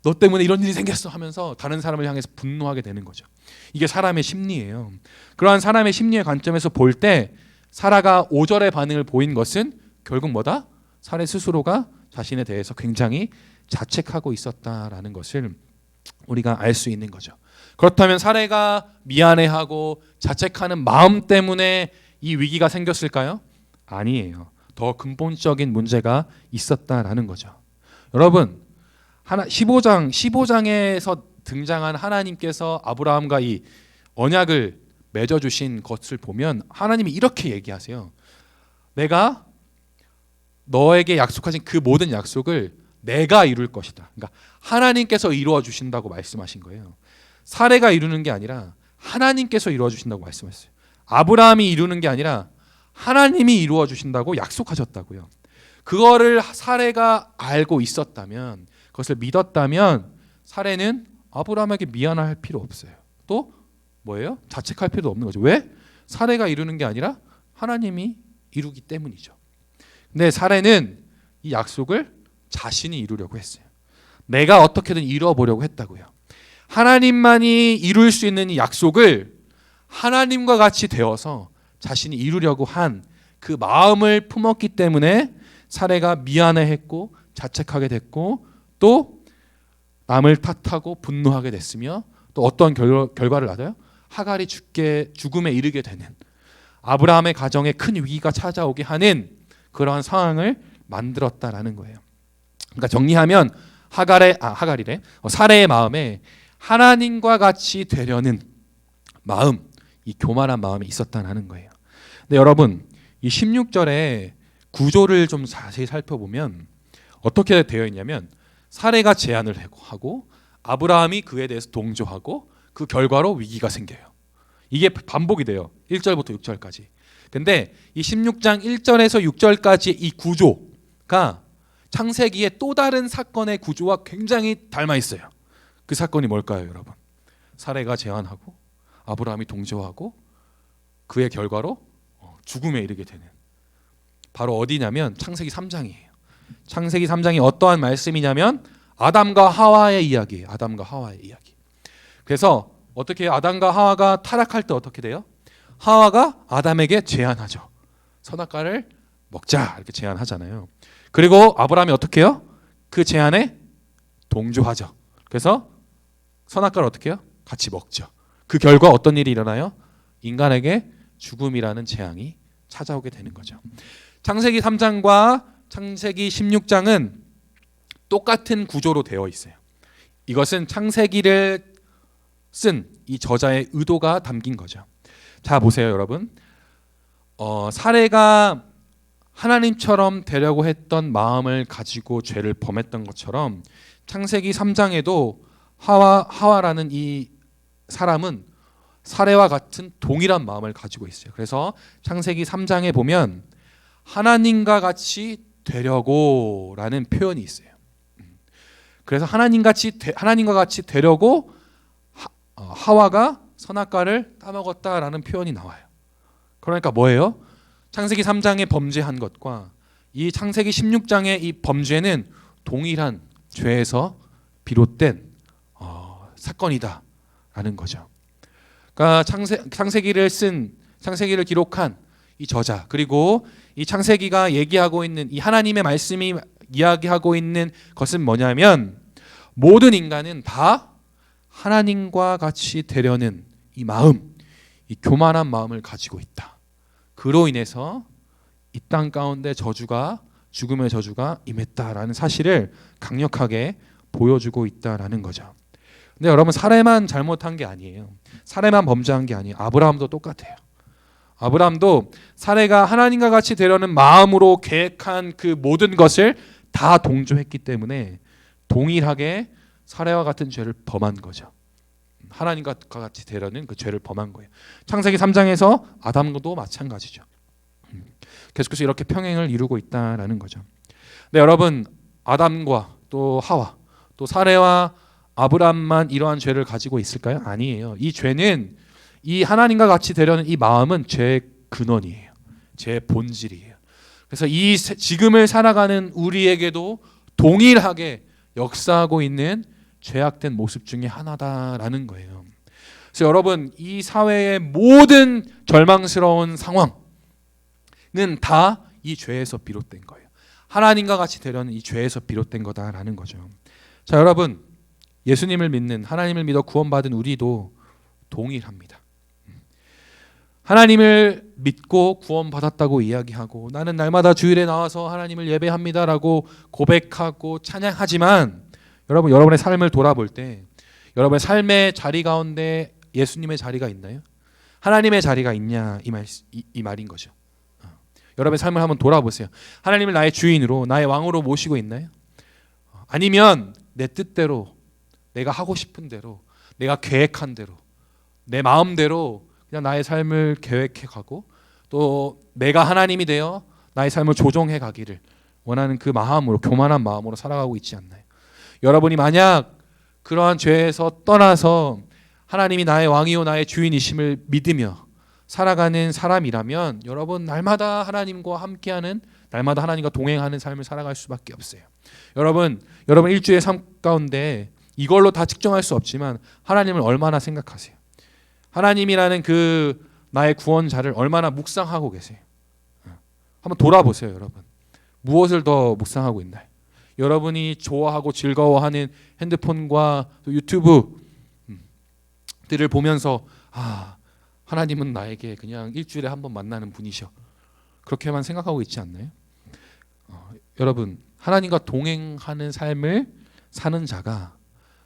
너 때문에 이런 일이 생겼어 하면서 다른 사람을 향해서 분노하게 되는 거죠. 이게 사람의 심리예요. 그러한 사람의 심리의 관점에서 볼 때 사라가 5절의 반응을 보인 것은 결국 뭐다? 사라 스스로가 자신에 대해서 굉장히 자책하고 있었다라는 것을 우리가 알 수 있는 거죠. 그렇다면 사라가 미안해하고 자책하는 마음 때문에 이 위기가 생겼을까요? 아니에요. 더 근본적인 문제가 있었다라는 거죠. 여러분, 15장에서 등장한 하나님께서 아브라함과 이 언약을 맺어주신 것을 보면 하나님이 이렇게 얘기하세요. 내가 너에게 약속하신 그 모든 약속을 내가 이룰 것이다. 그러니까 하나님께서 이루어 주신다고 말씀하신 거예요. 사례가 이루는 게 아니라 하나님께서 이루어 주신다고 말씀하셨어요. 아브라함이 이루는 게 아니라 하나님이 이루어 주신다고 약속하셨다고요. 그거를 사례가 알고 있었다면, 그것을 믿었다면 사례는 아브라함에게 미안할 필요 없어요. 또 뭐예요? 자책할 필요도 없는 거죠. 왜? 사례가 이루는 게 아니라 하나님이 이루기 때문이죠. 근데 사례는 이 약속을 자신이 이루려고 했어요. 내가 어떻게든 이루어보려고 했다고요. 하나님만이 이룰 수 있는 이 약속을 하나님과 같이 되어서 자신이 이루려고 한 그 마음을 품었기 때문에 사례가 미안해했고 자책하게 됐고 또 남을 탓하고 분노하게 됐으며 또 어떤 결과를 낳아요? 하갈이 죽음에 이르게 되는, 아브라함의 가정에 큰 위기가 찾아오게 하는 그러한 상황을 만들었다라는 거예요. 그러니까 정리하면 사례의 마음에 하나님과 같이 되려는 마음, 이 교만한 마음이 있었다는 거예요. 근데 여러분, 이 16절의 구조를 좀 자세히 살펴보면 어떻게 되어 있냐면 사례가 제안을 하고 아브라함이 그에 대해서 동조하고 그 결과로 위기가 생겨요. 이게 반복이 돼요. 1절부터 6절까지. 근데 이 16장 1절에서 6절까지 이 구조가 창세기의 또 다른 사건의 구조와 굉장히 닮아 있어요. 그 사건이 뭘까요, 여러분? 사례가 제안하고 아브라함이 동조하고 그의 결과로 죽음에 이르게 되는, 바로 어디냐면 창세기 3장이에요. 창세기 3장이 어떠한 말씀이냐면 아담과 하와의 이야기예요. 아담과 하와의 이야기. 그래서 어떻게 해요? 아담과 하와가 타락할 때 어떻게 돼요? 하와가 아담에게 제안하죠. 선악과를 먹자 이렇게 제안하잖아요. 그리고 아브라함이 어떻게 해요? 그 제안에 동조하죠. 그래서 선악과를 어떻게 해요? 같이 먹죠. 그 결과 어떤 일이 일어나요? 인간에게 죽음이라는 재앙이 찾아오게 되는 거죠. 창세기 3장과 창세기 16장은 똑같은 구조로 되어 있어요. 이것은 창세기를 쓴 이 저자의 의도가 담긴 거죠. 자, 보세요, 여러분. 사례가 하나님처럼 되려고 했던 마음을 가지고 죄를 범했던 것처럼 창세기 3장에도 하와라는 이 사람은 사례와 같은 동일한 마음을 가지고 있어요. 그래서 창세기 3장에 보면 하나님과 같이 되려고라는 표현이 있어요. 그래서 하나님과 같이 되려고 하와가 선악과를 따먹었다라는 표현이 나와요. 그러니까 뭐예요? 창세기 3장에 범죄한 것과 이 창세기 16장의 이 범죄는 동일한 죄에서 비롯된 사건이다라는 거죠. 그러니까 창세기를 기록한 이 저자, 그리고 이 창세기가 얘기하고 있는 이 하나님의 말씀이 이야기하고 있는 것은 뭐냐면 모든 인간은 다 하나님과 같이 되려는 이 마음, 이 교만한 마음을 가지고 있다. 그로 인해서 이 땅 가운데 죽음의 저주가 임했다라는 사실을 강력하게 보여주고 있다라는 거죠. 근데 여러분, 사례만 잘못한 게 아니에요. 사례만 범죄한 게 아니에요. 아브라함도 똑같아요. 아브라함도 사례가 하나님과 같이 되려는 마음으로 계획한 그 모든 것을 다 동조했기 때문에 동일하게 사례와 같은 죄를 범한 거죠. 하나님과 같이 되려는 그 죄를 범한 거예요. 창세기 3장에서 아담도 마찬가지죠. 계속해서 이렇게 평행을 이루고 있다라는 거죠. 네, 여러분, 아담과 또 하와 또 사례와 아브람만 이러한 죄를 가지고 있을까요? 아니에요. 이 죄는, 이 하나님과 같이 되려는 이 마음은 죄의 근원이에요. 죄의 본질이에요. 그래서 이 지금을 살아가는 우리에게도 동일하게 역사하고 있는 죄악된 모습 중에 하나다라는 거예요. 그래서 여러분, 이 사회의 모든 절망스러운 상황은 다 이 죄에서 비롯된 거예요. 하나님과 같이 되려는 이 죄에서 비롯된 거다라는 거죠. 자, 여러분, 예수님을 믿는, 하나님을 믿어 구원받은 우리도 동일합니다. 하나님을 믿고 구원받았다고 이야기하고 나는 날마다 주일에 나와서 하나님을 예배합니다라고 고백하고 찬양하지만 여러분, 여러분의 삶을 돌아볼 때 여러분의 삶의 자리 가운데 예수님의 자리가 있나요? 하나님의 자리가 있냐, 이 말인 거죠. 여러분의 삶을 한번 돌아보세요. 하나님을 나의 주인으로, 나의 왕으로 모시고 있나요? 아니면 내 뜻대로, 내가 하고 싶은 대로, 내가 계획한 대로, 내 마음대로 그냥 나의 삶을 계획해 가고 또 내가 하나님이 되어 나의 삶을 조종해 가기를 원하는 그 마음으로, 교만한 마음으로 살아가고 있지 않나요? 여러분이 만약 그러한 죄에서 떠나서 하나님이 나의 왕이요 나의 주인이심을 믿으며 살아가는 사람이라면 여러분, 날마다 하나님과 함께하는, 날마다 하나님과 동행하는 삶을 살아갈 수밖에 없어요. 여러분 일주일의 삶 가운데 이걸로 다 측정할 수 없지만 하나님을 얼마나 생각하세요? 하나님이라는 그 나의 구원자를 얼마나 묵상하고 계세요? 한번 돌아보세요. 여러분, 무엇을 더 묵상하고 있나요? 여러분이 좋아하고 즐거워하는 핸드폰과 유튜브들을 보면서 하나님은 나에게 그냥 일주일에 한 번 만나는 분이셔, 그렇게만 생각하고 있지 않나요? 여러분, 하나님과 동행하는 삶을 사는 자가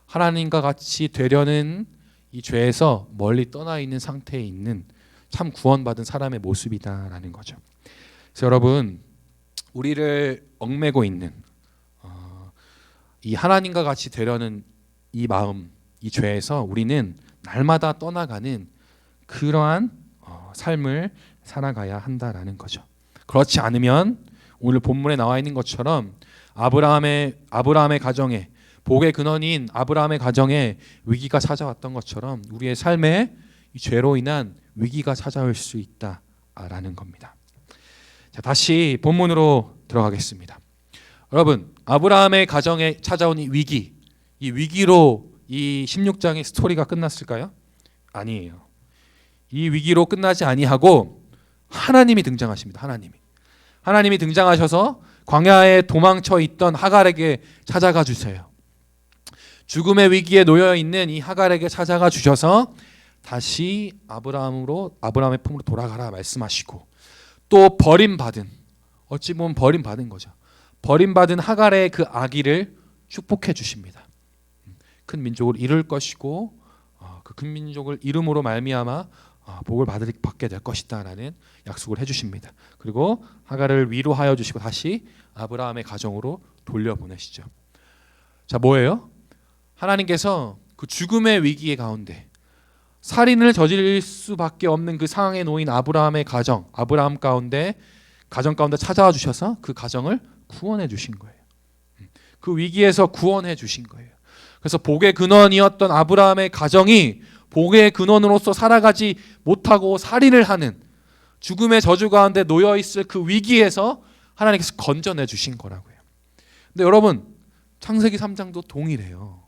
하나님과 같이 되려는 이 죄에서 멀리 떠나 있는 상태에 있는 참 구원받은 사람의 모습이다라는 거죠. 그래서 여러분, 우리를 얽매고 있는 이 하나님과 같이 되려는 이 마음, 이 죄에서 우리는 날마다 떠나가는 그러한 삶을 살아가야 한다라는 거죠. 그렇지 않으면 오늘 본문에 나와 있는 것처럼 아브라함의 가정에, 복의 근원인 아브라함의 가정에 위기가 찾아왔던 것처럼 우리의 삶에 이 죄로 인한 위기가 찾아올 수 있다라는 겁니다. 자, 다시 본문으로 들어가겠습니다. 여러분, 아브라함의 가정에 찾아온 이 위기로 이 16장의 스토리가 끝났을까요? 아니에요. 이 위기로 끝나지 아니하고 하나님이 등장하십니다. 하나님이 등장하셔서 광야에 도망쳐 있던 하갈에게 찾아가 주세요. 죽음의 위기에 놓여 있는 이 하갈에게 찾아가 주셔서 다시 아브라함의 품으로 돌아가라 말씀하시고, 또 버림받은, 어찌 보면 버림받은 거죠. 버림받은 하갈의 그 아기를 축복해 주십니다. 큰 민족을 이룰 것이고 그 큰 민족을 이름으로 말미암아 복을 받게 될 것이다라는 약속을 해주십니다. 그리고 하갈을 위로하여 주시고 다시 아브라함의 가정으로 돌려보내시죠. 자, 뭐예요? 하나님께서 그 죽음의 위기의 가운데 살인을 저지를 수밖에 없는 그 상황에 놓인 아브라함의 가정, 아브라함 가운데 가정 가운데 찾아와 주셔서 그 가정을 구원해 주신 거예요. 그 위기에서 구원해 주신 거예요. 그래서 복의 근원이었던 아브라함의 가정이 복의 근원으로서 살아가지 못하고 살인을 하는 죽음의 저주 가운데 놓여 있을 그 위기에서 하나님께서 건져내 주신 거라고요. 근데 여러분, 창세기 3장도 동일해요.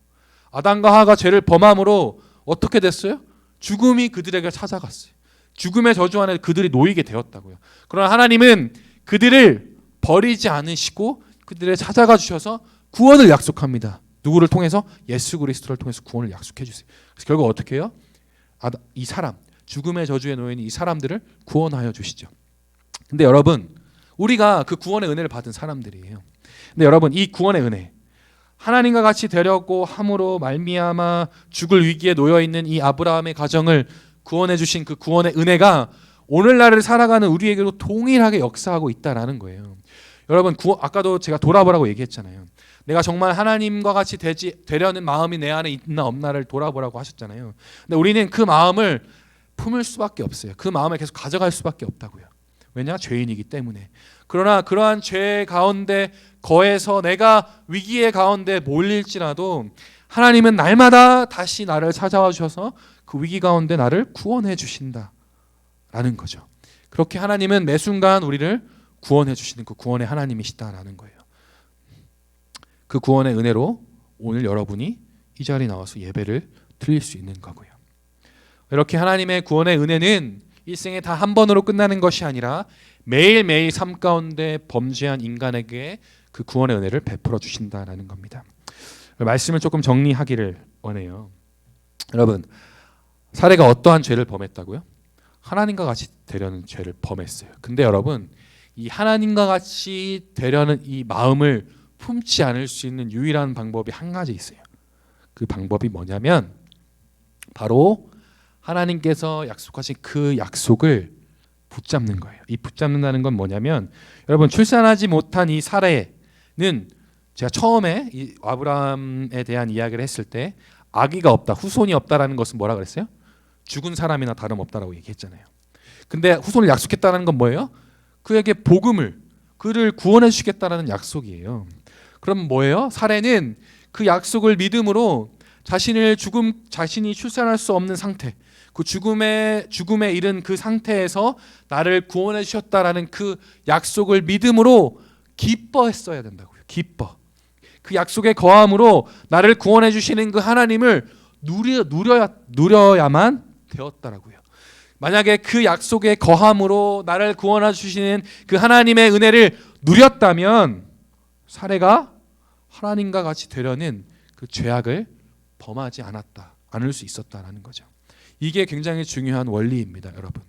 아담과 하와가 죄를 범함으로 어떻게 됐어요? 죽음이 그들에게 찾아갔어요. 죽음의 저주 안에 그들이 놓이게 되었다고요. 그러나 하나님은 그들을 버리지 않으시고 그들을 찾아가 주셔서 구원을 약속합니다. 누구를 통해서? 예수 그리스도를 통해서 구원을 약속해 주세요. 그래서 결국 어떻게 해요? 이 사람, 죽음의 저주에 놓인 이 사람들을 구원하여 주시죠. 근데 여러분, 우리가 그 구원의 은혜를 받은 사람들이에요. 근데 여러분, 이 구원의 은혜, 하나님과 같이 되려고 함으로 말미암아 죽을 위기에 놓여 있는 이 아브라함의 가정을 구원해 주신 그 구원의 은혜가 오늘날을 살아가는 우리에게도 동일하게 역사하고 있다라는 거예요. 여러분, 아까도 제가 돌아보라고 얘기했잖아요. 내가 정말 하나님과 같이 되려는 마음이 내 안에 있나 없나를 돌아보라고 하셨잖아요. 근데 우리는 그 마음을 품을 수밖에 없어요. 그 마음을 계속 가져갈 수밖에 없다고요. 왜냐? 죄인이기 때문에. 그러나 그러한 죄 가운데 거해서 내가 위기의 가운데 몰릴지라도 하나님은 날마다 다시 나를 찾아와 주셔서 그 위기 가운데 나를 구원해 주신다라는 거죠. 그렇게 하나님은 매 순간 우리를 구원해 주시는 그 구원의 하나님이시다라는 거예요. 그 구원의 은혜로 오늘 여러분이 이 자리에 나와서 예배를 드릴 수 있는 거고요. 이렇게 하나님의 구원의 은혜는 일생에 다 한 번으로 끝나는 것이 아니라 매일매일 삶 가운데 범죄한 인간에게 그 구원의 은혜를 베풀어 주신다라는 겁니다. 말씀을 조금 정리하기를 원해요. 여러분, 사례가 어떠한 죄를 범했다고요? 하나님과 같이 되려는 죄를 범했어요. 근데 여러분, 이 하나님과 같이 되려는 이 마음을 품지 않을 수 있는 유일한 방법이 한 가지 있어요. 그 방법이 뭐냐면 바로 하나님께서 약속하신 그 약속을 붙잡는 거예요. 이 붙잡는다는 건 뭐냐면, 여러분, 출산하지 못한 이 사례는 제가 처음에 이 아브라함에 대한 이야기를 했을 때 아기가 없다, 후손이 없다라는 것은 뭐라 그랬어요? 죽은 사람이나 다름없다라고 얘기했잖아요. 근데 후손을 약속했다는 건 뭐예요? 그에게 복음을, 그를 구원해 주시겠다라는 약속이에요. 그럼 뭐예요? 사례는 그 약속을 믿음으로 자신이 출산할 수 없는 상태, 그 죽음에 이른 그 상태에서 나를 구원해 주셨다라는 그 약속을 믿음으로 기뻐했어야 된다고요. 기뻐. 그 약속에 거함으로 나를 구원해 주시는 그 하나님을 누려야만 되었다라고요. 만약에 그 약속에 거함으로 나를 구원해 주시는 그 하나님의 은혜를 누렸다면 사례가 하나님과 같이 되려는 그 죄악을 범하지 않을 수 있었다라는 거죠. 이게 굉장히 중요한 원리입니다, 여러분.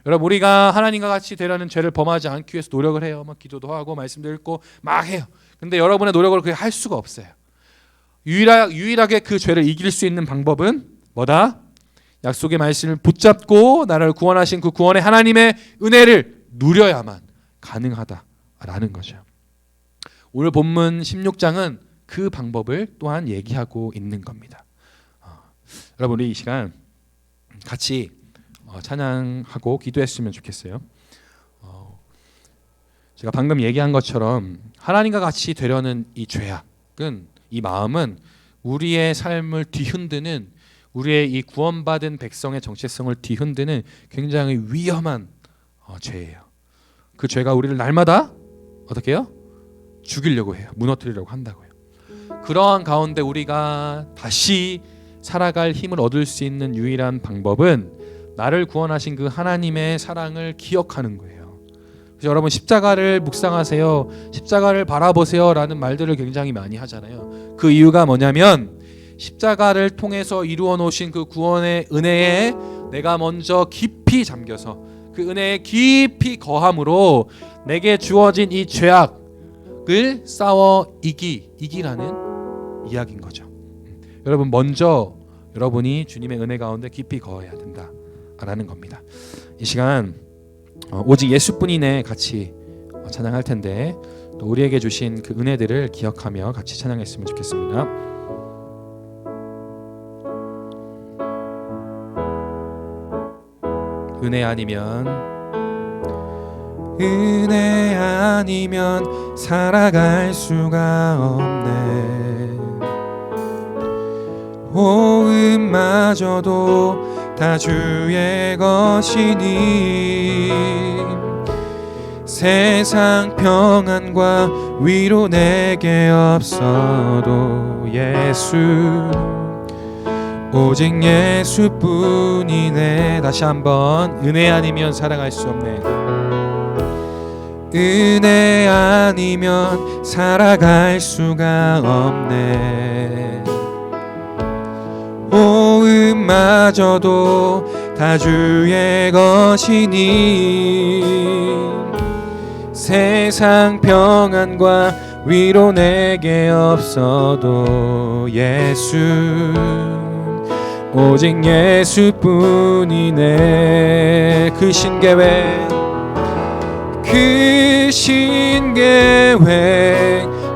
여러분, 우리가 하나님과 같이 되려는 죄를 범하지 않기 위해서 노력을 해요. 막 기도도 하고 말씀도 읽고 막 해요. 근데 여러분의 노력을 그렇게 할 수가 없어요. 유일하게 그 죄를 이길 수 있는 방법은 뭐다? 약속의 말씀을 붙잡고 나를 구원하신 그 구원의 하나님의 은혜를 누려야만 가능하다라는 거죠. 오늘 본문 16장은 그 방법을 또한 얘기하고 있는 겁니다. 여러분, 우리 이 시간 같이 찬양하고 기도했으면 좋겠어요. 제가 방금 얘기한 것처럼 하나님과 같이 되려는 이 죄악은, 이 마음은 우리의 삶을 뒤흔드는, 우리의 이 구원받은 백성의 정체성을 뒤흔드는 굉장히 위험한 죄예요. 그 죄가 우리를 날마다 어떻게 해요? 죽이려고 해요. 무너뜨리려고 한다고요. 그러한 가운데 우리가 다시 살아갈 힘을 얻을 수 있는 유일한 방법은 나를 구원하신 그 하나님의 사랑을 기억하는 거예요. 그래서 여러분, 십자가를 묵상하세요, 십자가를 바라보세요 라는 말들을 굉장히 많이 하잖아요. 그 이유가 뭐냐면 십자가를 통해서 이루어 놓으신 그 구원의 은혜에 내가 먼저 깊이 잠겨서 그 은혜에 깊이 거함으로 내게 주어진 이 죄악을 싸워 이기라는 이야기인 거죠. 여러분, 먼저 여러분이 주님의 은혜 가운데 깊이 거해야 된다라는 겁니다. 이 시간 오직 예수뿐이네 같이 찬양할 텐데, 또 우리에게 주신 그 은혜들을 기억하며 같이 찬양했으면 좋겠습니다. 은혜 아니면 살아갈 수가 없네. 호흡마저도 다 주의 것이니 세상 평안과 위로 내게 없어도 예수, 오직 예수뿐이네. 다시 한번, 은혜 아니면 살아갈 수 없네. 은혜 아니면 살아갈 수가 없네. 호흡마저도 다 주의 것이니 세상 평안과 위로 내게 없어도 예수, 오직 예수뿐이네. 그 신계획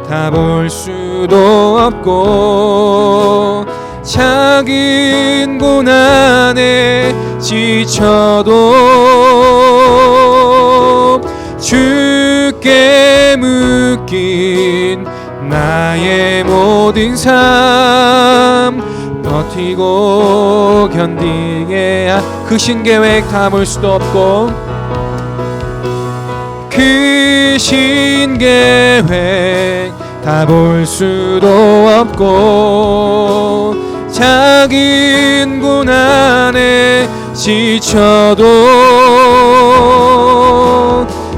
다 볼 수도 없고 작은 고난에 지쳐도 주께 묶인 나의 모든 삶 버티고 견디게 그 신계획 다 볼 수도 없고 그 신계획 다 볼 수도 없고 작은 고난에 지쳐도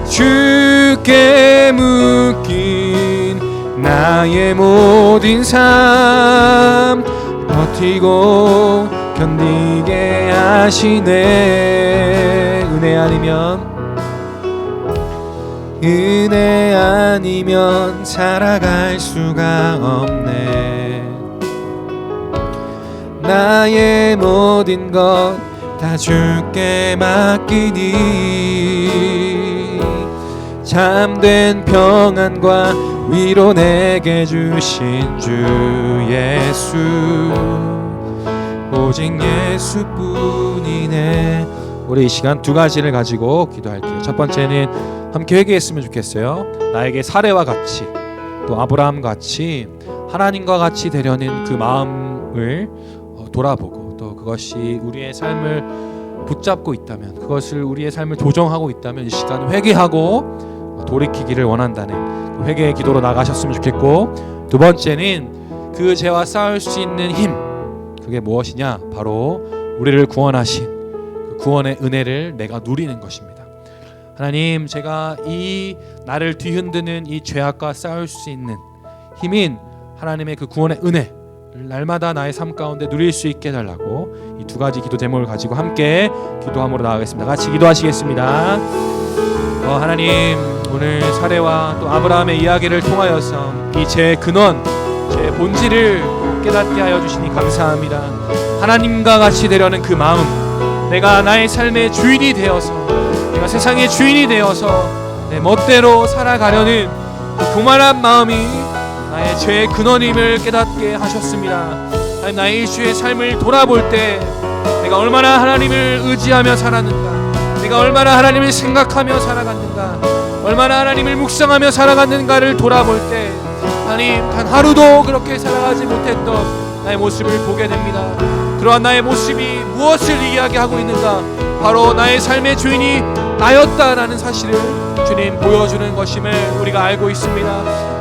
주께 묶인 나의 모든 삶 버티고 견디게 하시네. 은혜 아니면 살아갈 수가 없네. 나의 모든 것 다 주께 맡기니 참된 평안과 위로 내게 주신 주 예수, 오직 예수뿐이네. 우리 이 시간 두 가지를 가지고 기도할게요. 첫 번째는 함께 회개했으면 좋겠어요. 나에게 사례와 같이 또 아브라함 같이 하나님과 같이 되려는 그 마음을 돌아보고 또 그것이 우리의 삶을 붙잡고 있다면, 그것을 우리의 삶을 조정하고 있다면 이 시간 회개하고 돌이키기를 원한다는 그 회개의 기도로 나가셨으면 좋겠고, 두 번째는 그 죄와 싸울 수 있는 힘, 그게 무엇이냐? 바로 우리를 구원하신 그 구원의 은혜를 내가 누리는 것입니다. 하나님, 제가 이 나를 뒤흔드는 이 죄악과 싸울 수 있는 힘인 하나님의 그 구원의 은혜 날마다 나의 삶 가운데 누릴 수 있게 해달라고 이 두 가지 기도 제목을 가지고 함께 기도함으로 나가겠습니다. 같이 기도하시겠습니다. 하나님, 오늘 사례와 또 아브라함의 이야기를 통하여서 이 죄의 근원, 죄의 본질을 깨닫게 하여 주시니 감사합니다. 하나님과 같이 되려는 그 마음, 내가 나의 삶의 주인이 되어서, 내가 세상의 주인이 되어서 내 멋대로 살아가려는 그 교만한 마음이 나의 죄의 근원임을 깨닫게 하셨습니다. 하나님, 나의 일주의 삶을 돌아볼 때 내가 얼마나 하나님을 의지하며 살았는가, 내가 얼마나 하나님을 생각하며 살아갔는가, 얼마나 하나님을 묵상하며 살아갔는가를 돌아볼 때 하나님, 단 하루도 그렇게 살아가지 못했던 나의 모습을 보게 됩니다. 그러한 나의 모습이 무엇을 이야기하고 있는가? 바로 나의 삶의 주인이 나였다라는 사실을 주님 보여주는 것임을 우리가 알고 있습니다.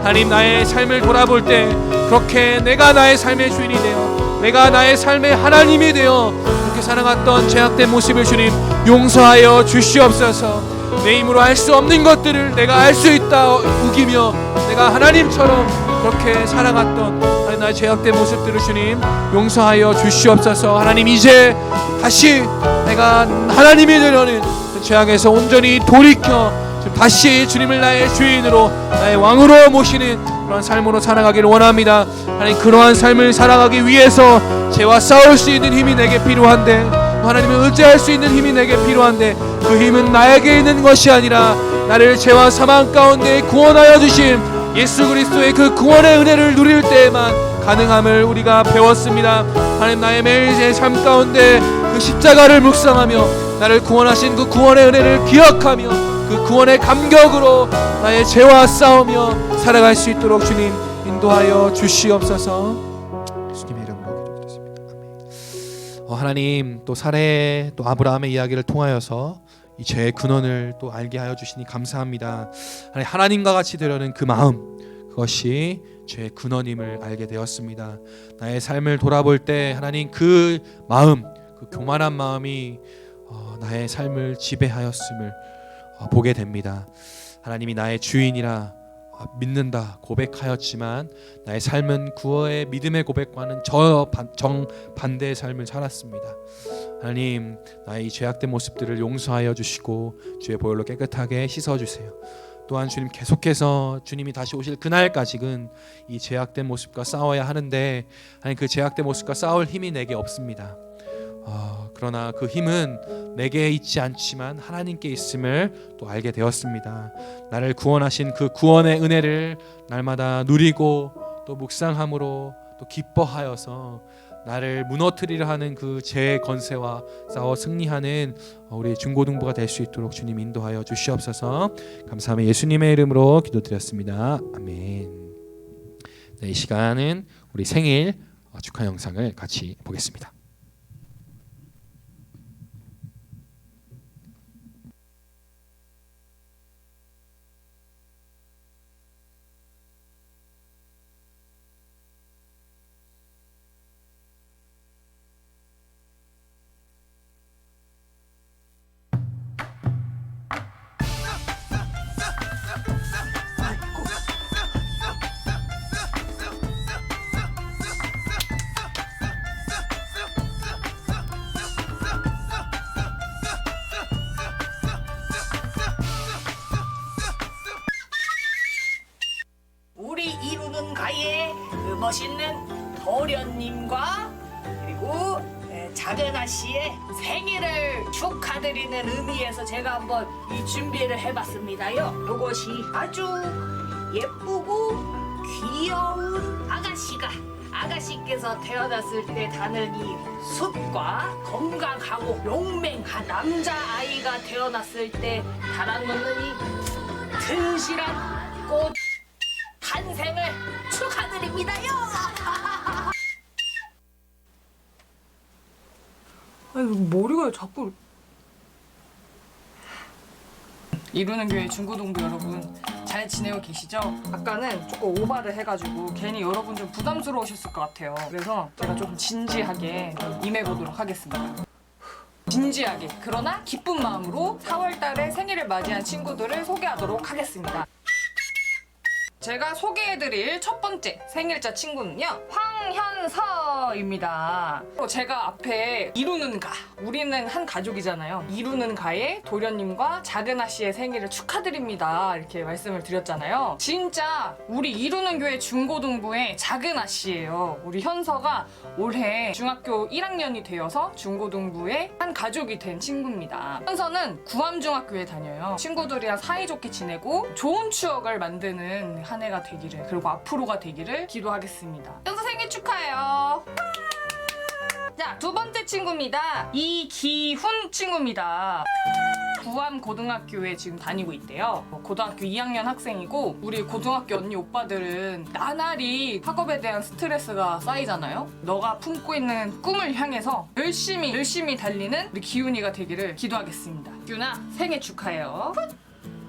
하나님, 나의 삶을 돌아볼 때 그렇게 내가 나의 삶의 주인이 되어, 내가 나의 삶의 하나님이 되어 그렇게 살아갔던 죄악된 모습을 주님 용서하여 주시옵소서. 내 힘으로 할 수 없는 것들을 내가 알 수 있다 우기며 내가 하나님처럼 그렇게 살아갔던 하나님, 나의 죄악된 모습들을 주님 용서하여 주시옵소서. 하나님, 이제 다시 내가 하나님이 되려는 그 죄악에서 온전히 돌이켜 다시 주님을 나의 주인으로, 나의 왕으로 모시는 그런 삶으로 살아가기를 원합니다. 하나님, 그러한 삶을 살아가기 위해서 죄와 싸울 수 있는 힘이 내게 필요한데, 하나님을 의지할 수 있는 힘이 내게 필요한데, 그 힘은 나에게 있는 것이 아니라 나를 죄와 사망 가운데 구원하여 주신 예수 그리스도의 그 구원의 은혜를 누릴 때에만 가능함을 우리가 배웠습니다. 하나님, 나의 매일의 삶 가운데 그 십자가를 묵상하며 나를 구원하신 그 구원의 은혜를 기억하며 그 구원의 감격으로 나의 죄와 싸우며 살아갈 수 있도록 주님 인도하여 주시옵소서. 예수님의 이름으로 기도드렸습니다. 아멘. 하나님, 또 사례 또 아브라함의 이야기를 통하여서 이 죄의 근원을 또 알게 하여 주시니 감사합니다. 하나님과 같이 되려는 그 마음, 그것이 죄의 근원임을 알게 되었습니다. 나의 삶을 돌아볼 때 하나님 그 마음, 그 교만한 마음이 나의 삶을 지배하였음을 보게 됩니다. 하나님이 나의 주인이라 믿는다 고백하였지만 나의 삶은 구어의 믿음의 고백과는 정반대의 삶을 살았습니다. 하나님, 나의 이 죄악된 모습들을 용서하여 주시고 주의 보혈로 깨끗하게 씻어주세요. 또한 주님, 계속해서 주님이 다시 오실 그날까지는 이 죄악된 모습과 싸워야 하는데 하나님, 그 죄악된 모습과 싸울 힘이 내게 없습니다. 그러나 그 힘은 내게 있지 않지만 하나님께 있음을 또 알게 되었습니다. 나를 구원하신 그 구원의 은혜를 날마다 누리고 또 묵상함으로 또 기뻐하여서 나를 무너뜨리려 하는 그 죄의 건세와 싸워 승리하는 우리 중고등부가 될 수 있도록 주님 인도하여 주시옵소서. 감사하며 예수님의 이름으로 기도드렸습니다. 아멘. 네, 이 시간은 우리 생일 축하 영상을 같이 보겠습니다. 우리 이루는 가의 그 멋있는 도련님과 그리고 작은아 씨의 생일을 축하드리는 의미에서 제가 한번 이 준비를 해봤습니다요. 이것이 아주 예쁘고 귀여운 아가씨께서 태어났을 때 다는 이 숲과 건강하고 용맹한 남자아이가 태어났을 때 달아놓는 이 튼실한 꽃 탄생을 축하드립니다요. 아니 머리가 자꾸 이루는 교회 중고등부 여러분 잘 지내고 계시죠? 아까는 조금 오바를 해가지고 괜히 여러분 좀 부담스러우셨을 것 같아요. 그래서 제가 좀 진지하게 임해보도록 하겠습니다. 진지하게 그러나 기쁜 마음으로 4월달에 생일을 맞이한 친구들을 소개하도록 하겠습니다. 제가 소개해드릴 첫 번째 생일자 친구는요, 황현서입니다. 제가 앞에 이루는 가, 우리는 한 가족이잖아요. 이루는 가의 도련님과 작은아 씨의 생일을 축하드립니다 이렇게 말씀을 드렸잖아요. 진짜 우리 이루는 교회 중고등부의 작은아 씨예요. 우리 현서가 올해 중학교 1학년이 되어서 중고등부의 한 가족이 된 친구입니다. 현서는 구암중학교에 다녀요. 친구들이랑 사이좋게 지내고 좋은 추억을 만드는 한 해가 되기를, 그리고 앞으로가 되기를 기도하겠습니다. 현서 생일 축하해요. 자, 두 번째 친구입니다. 이기훈 친구입니다. 구암고등학교에 지금 다니고 있대요. 고등학교 2학년 학생이고, 우리 고등학교 언니 오빠들은 나날이 학업에 대한 스트레스가 쌓이잖아요. 너가 품고 있는 꿈을 향해서 열심히 달리는 우리 기훈이가 되기를 기도하겠습니다. 기훈아, 생일 축하해요.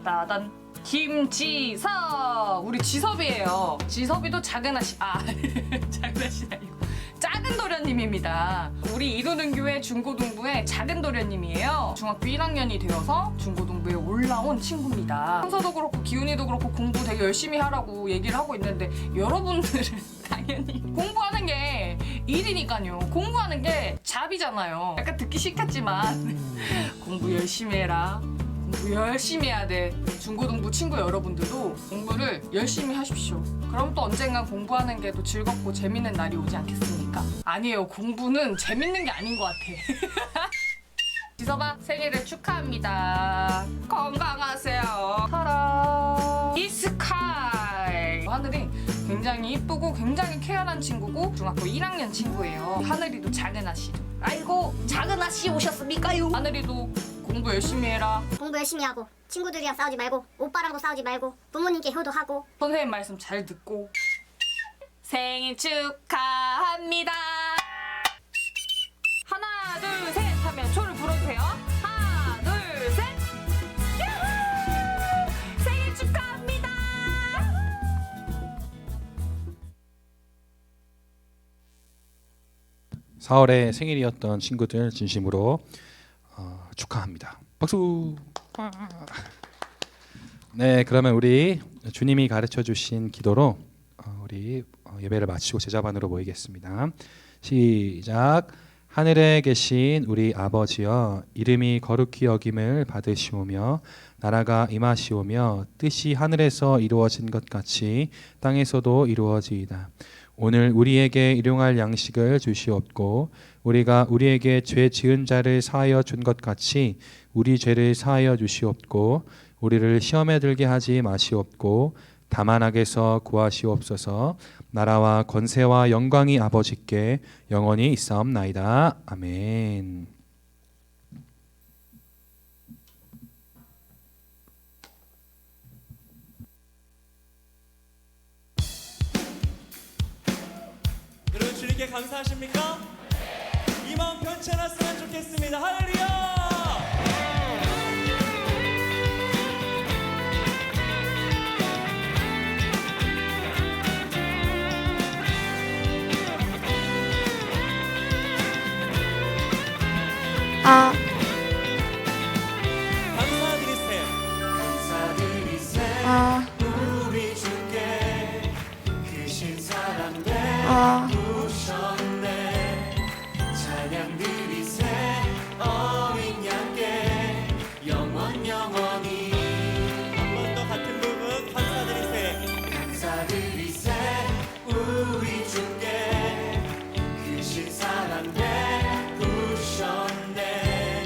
따단. 김지섭, 우리 지섭이에요. 지섭이도 작은아 씨, 작은아 씨 아니고 작은 도련님입니다. 우리 이루는 교회 중고등부의 작은 도련님이에요. 중학교 1학년이 되어서 중고등부에 올라온 친구입니다. 현서도 그렇고 기훈이도 그렇고 공부 되게 열심히 하라고 얘기를 하고 있는데, 여러분들은 당연히 공부하는 게 일이니까요. 공부하는 게 잡이잖아요. 약간 듣기 싫겠지만 공부 열심히 해라. 공부 열심히 해야 돼. 중고등부 친구 여러분들도 공부를 열심히 하십시오. 그럼 또 언젠간 공부하는 게 또 즐겁고 재밌는 날이 오지 않겠습니까? 아니에요. 공부는 재밌는 게 아닌 것 같아. 지섭아, 생일을 축하합니다. 건강하세요. 타라. 이스카이. 하늘이 굉장히 이쁘고 굉장히 쾌활한 친구고 중학교 1학년 친구예요. 하늘이도 작은아 씨도. 아이고, 작은아 다시 오셨습니까요? 하늘이도 공부 열심히 해라. 공부 열심히 하고 친구들이랑 싸우지 말고 오빠랑도 싸우지 말고 부모님께 효도하고 선생님 말씀 잘 듣고. 생일 축하합니다. 하나 둘 셋 하면 초를 불어주세요. 하나 둘 셋. 야호! 생일 축하합니다. 4월에 생일이었던 친구들 진심으로 축하합니다. 박수. 네, 그러면 우리 주님이 가르쳐 주신 기도로 우리 예배를 마치고 제자반으로 모이겠습니다. 시작. 하늘에 계신 우리 아버지여, 이름이 거룩히 여김을 받으시오며 나라가 임하시오며 뜻이 하늘에서 이루어진 것 같이 땅에서도 이루어지이다. 오늘 우리에게 일용할 양식을 주시옵고 우리가 우리에게 죄 지은 자를 사하여 준 것 같이 우리 죄를 사하여 주시옵고 우리를 시험에 들게 하지 마시옵고 다만 악에서 구하시옵소서. 나라와 권세와 영광이 아버지께 영원히 있사옵나이다. 아멘. 여러분 주님께 감사하십니까? 이 마음 변치 않았으면 좋겠습니다. 할렐루야! 아, 감사드리세요. 아, 우리 주께 크신 사랑 아, 되주셨네. 찬양 드리세 어린 양께 영원히 한 번 더 같은 부분 감사드리세 우리 주께 크신 사랑 되주셨네.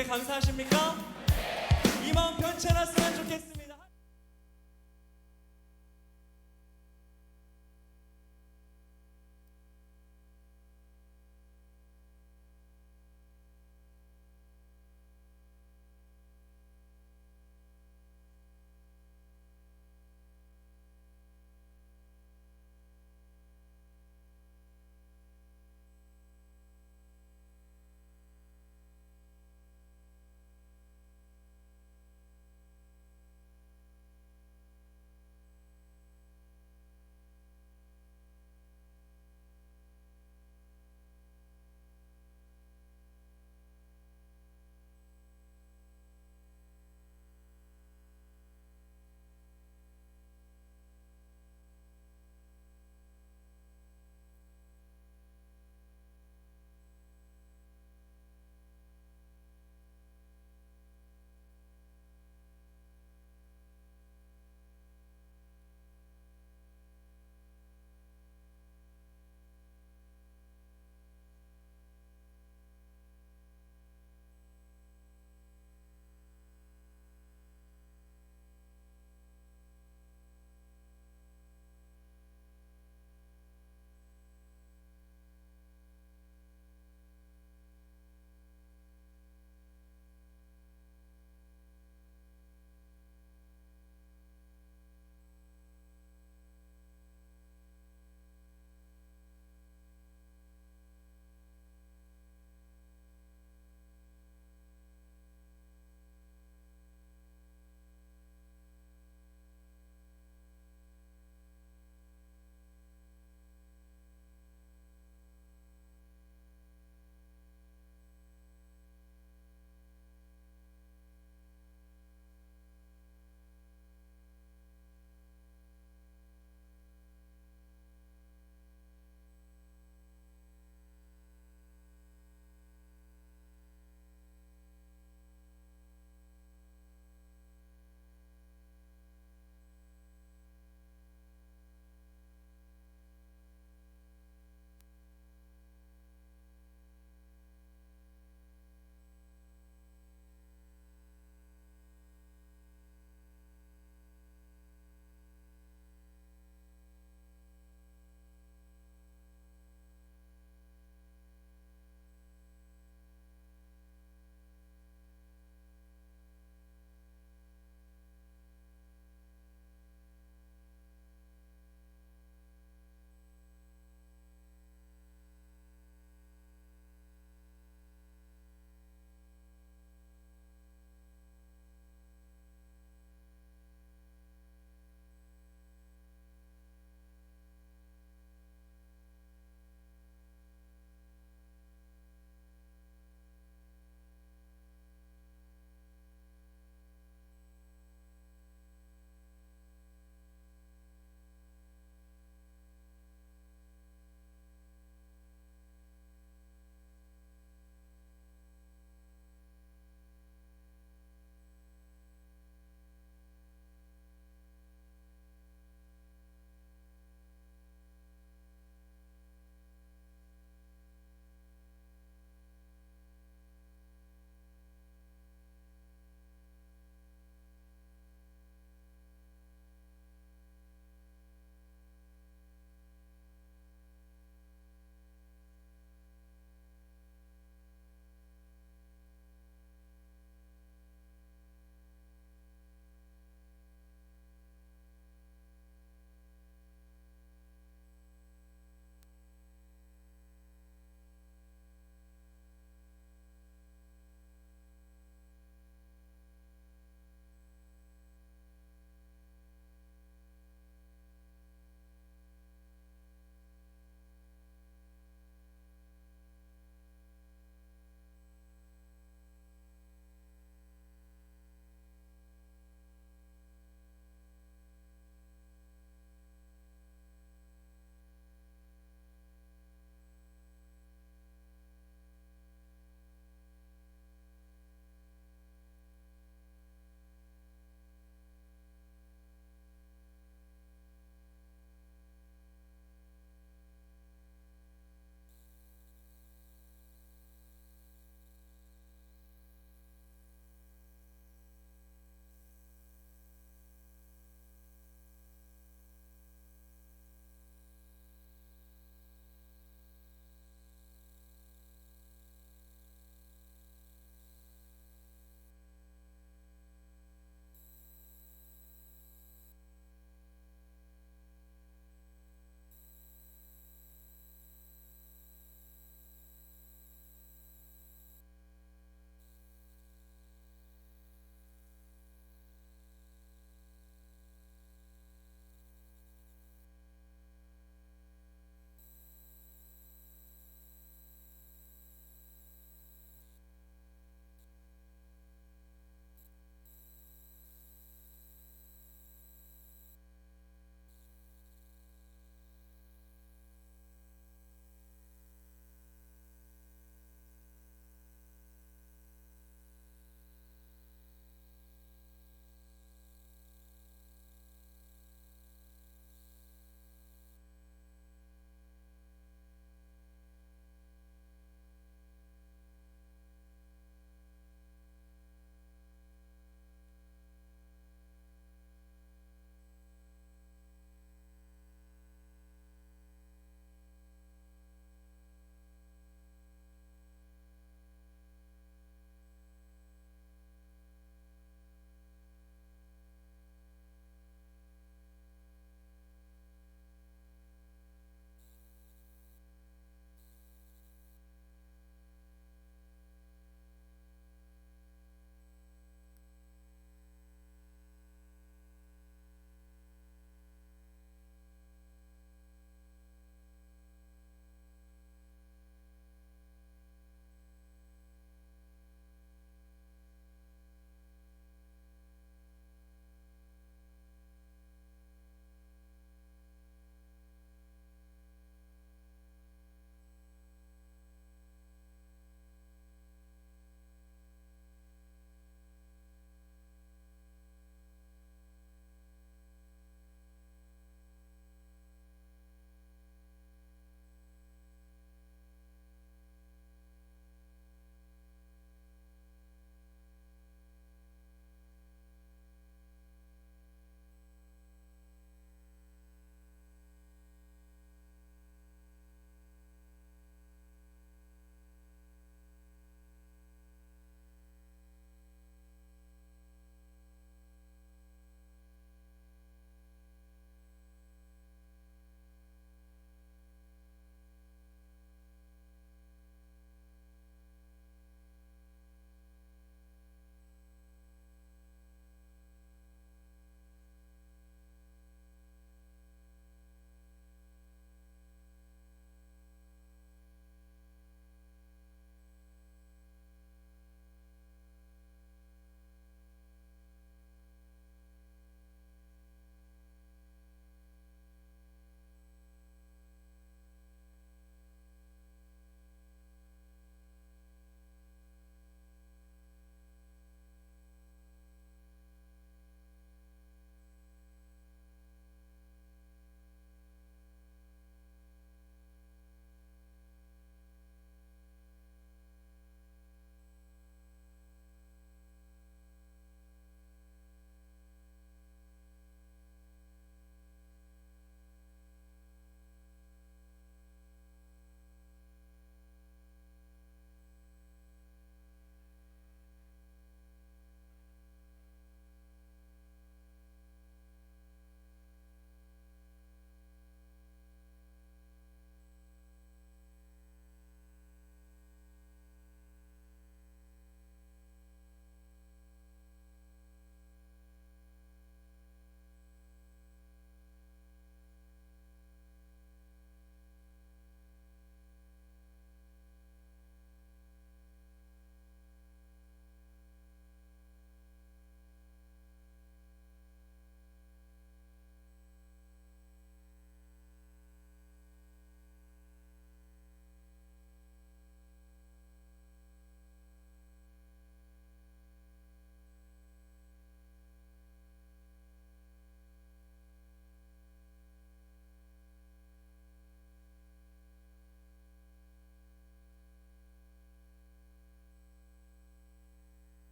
하나님께 감사하십니까? 이 마음 변치 않았으면 좋겠습니다.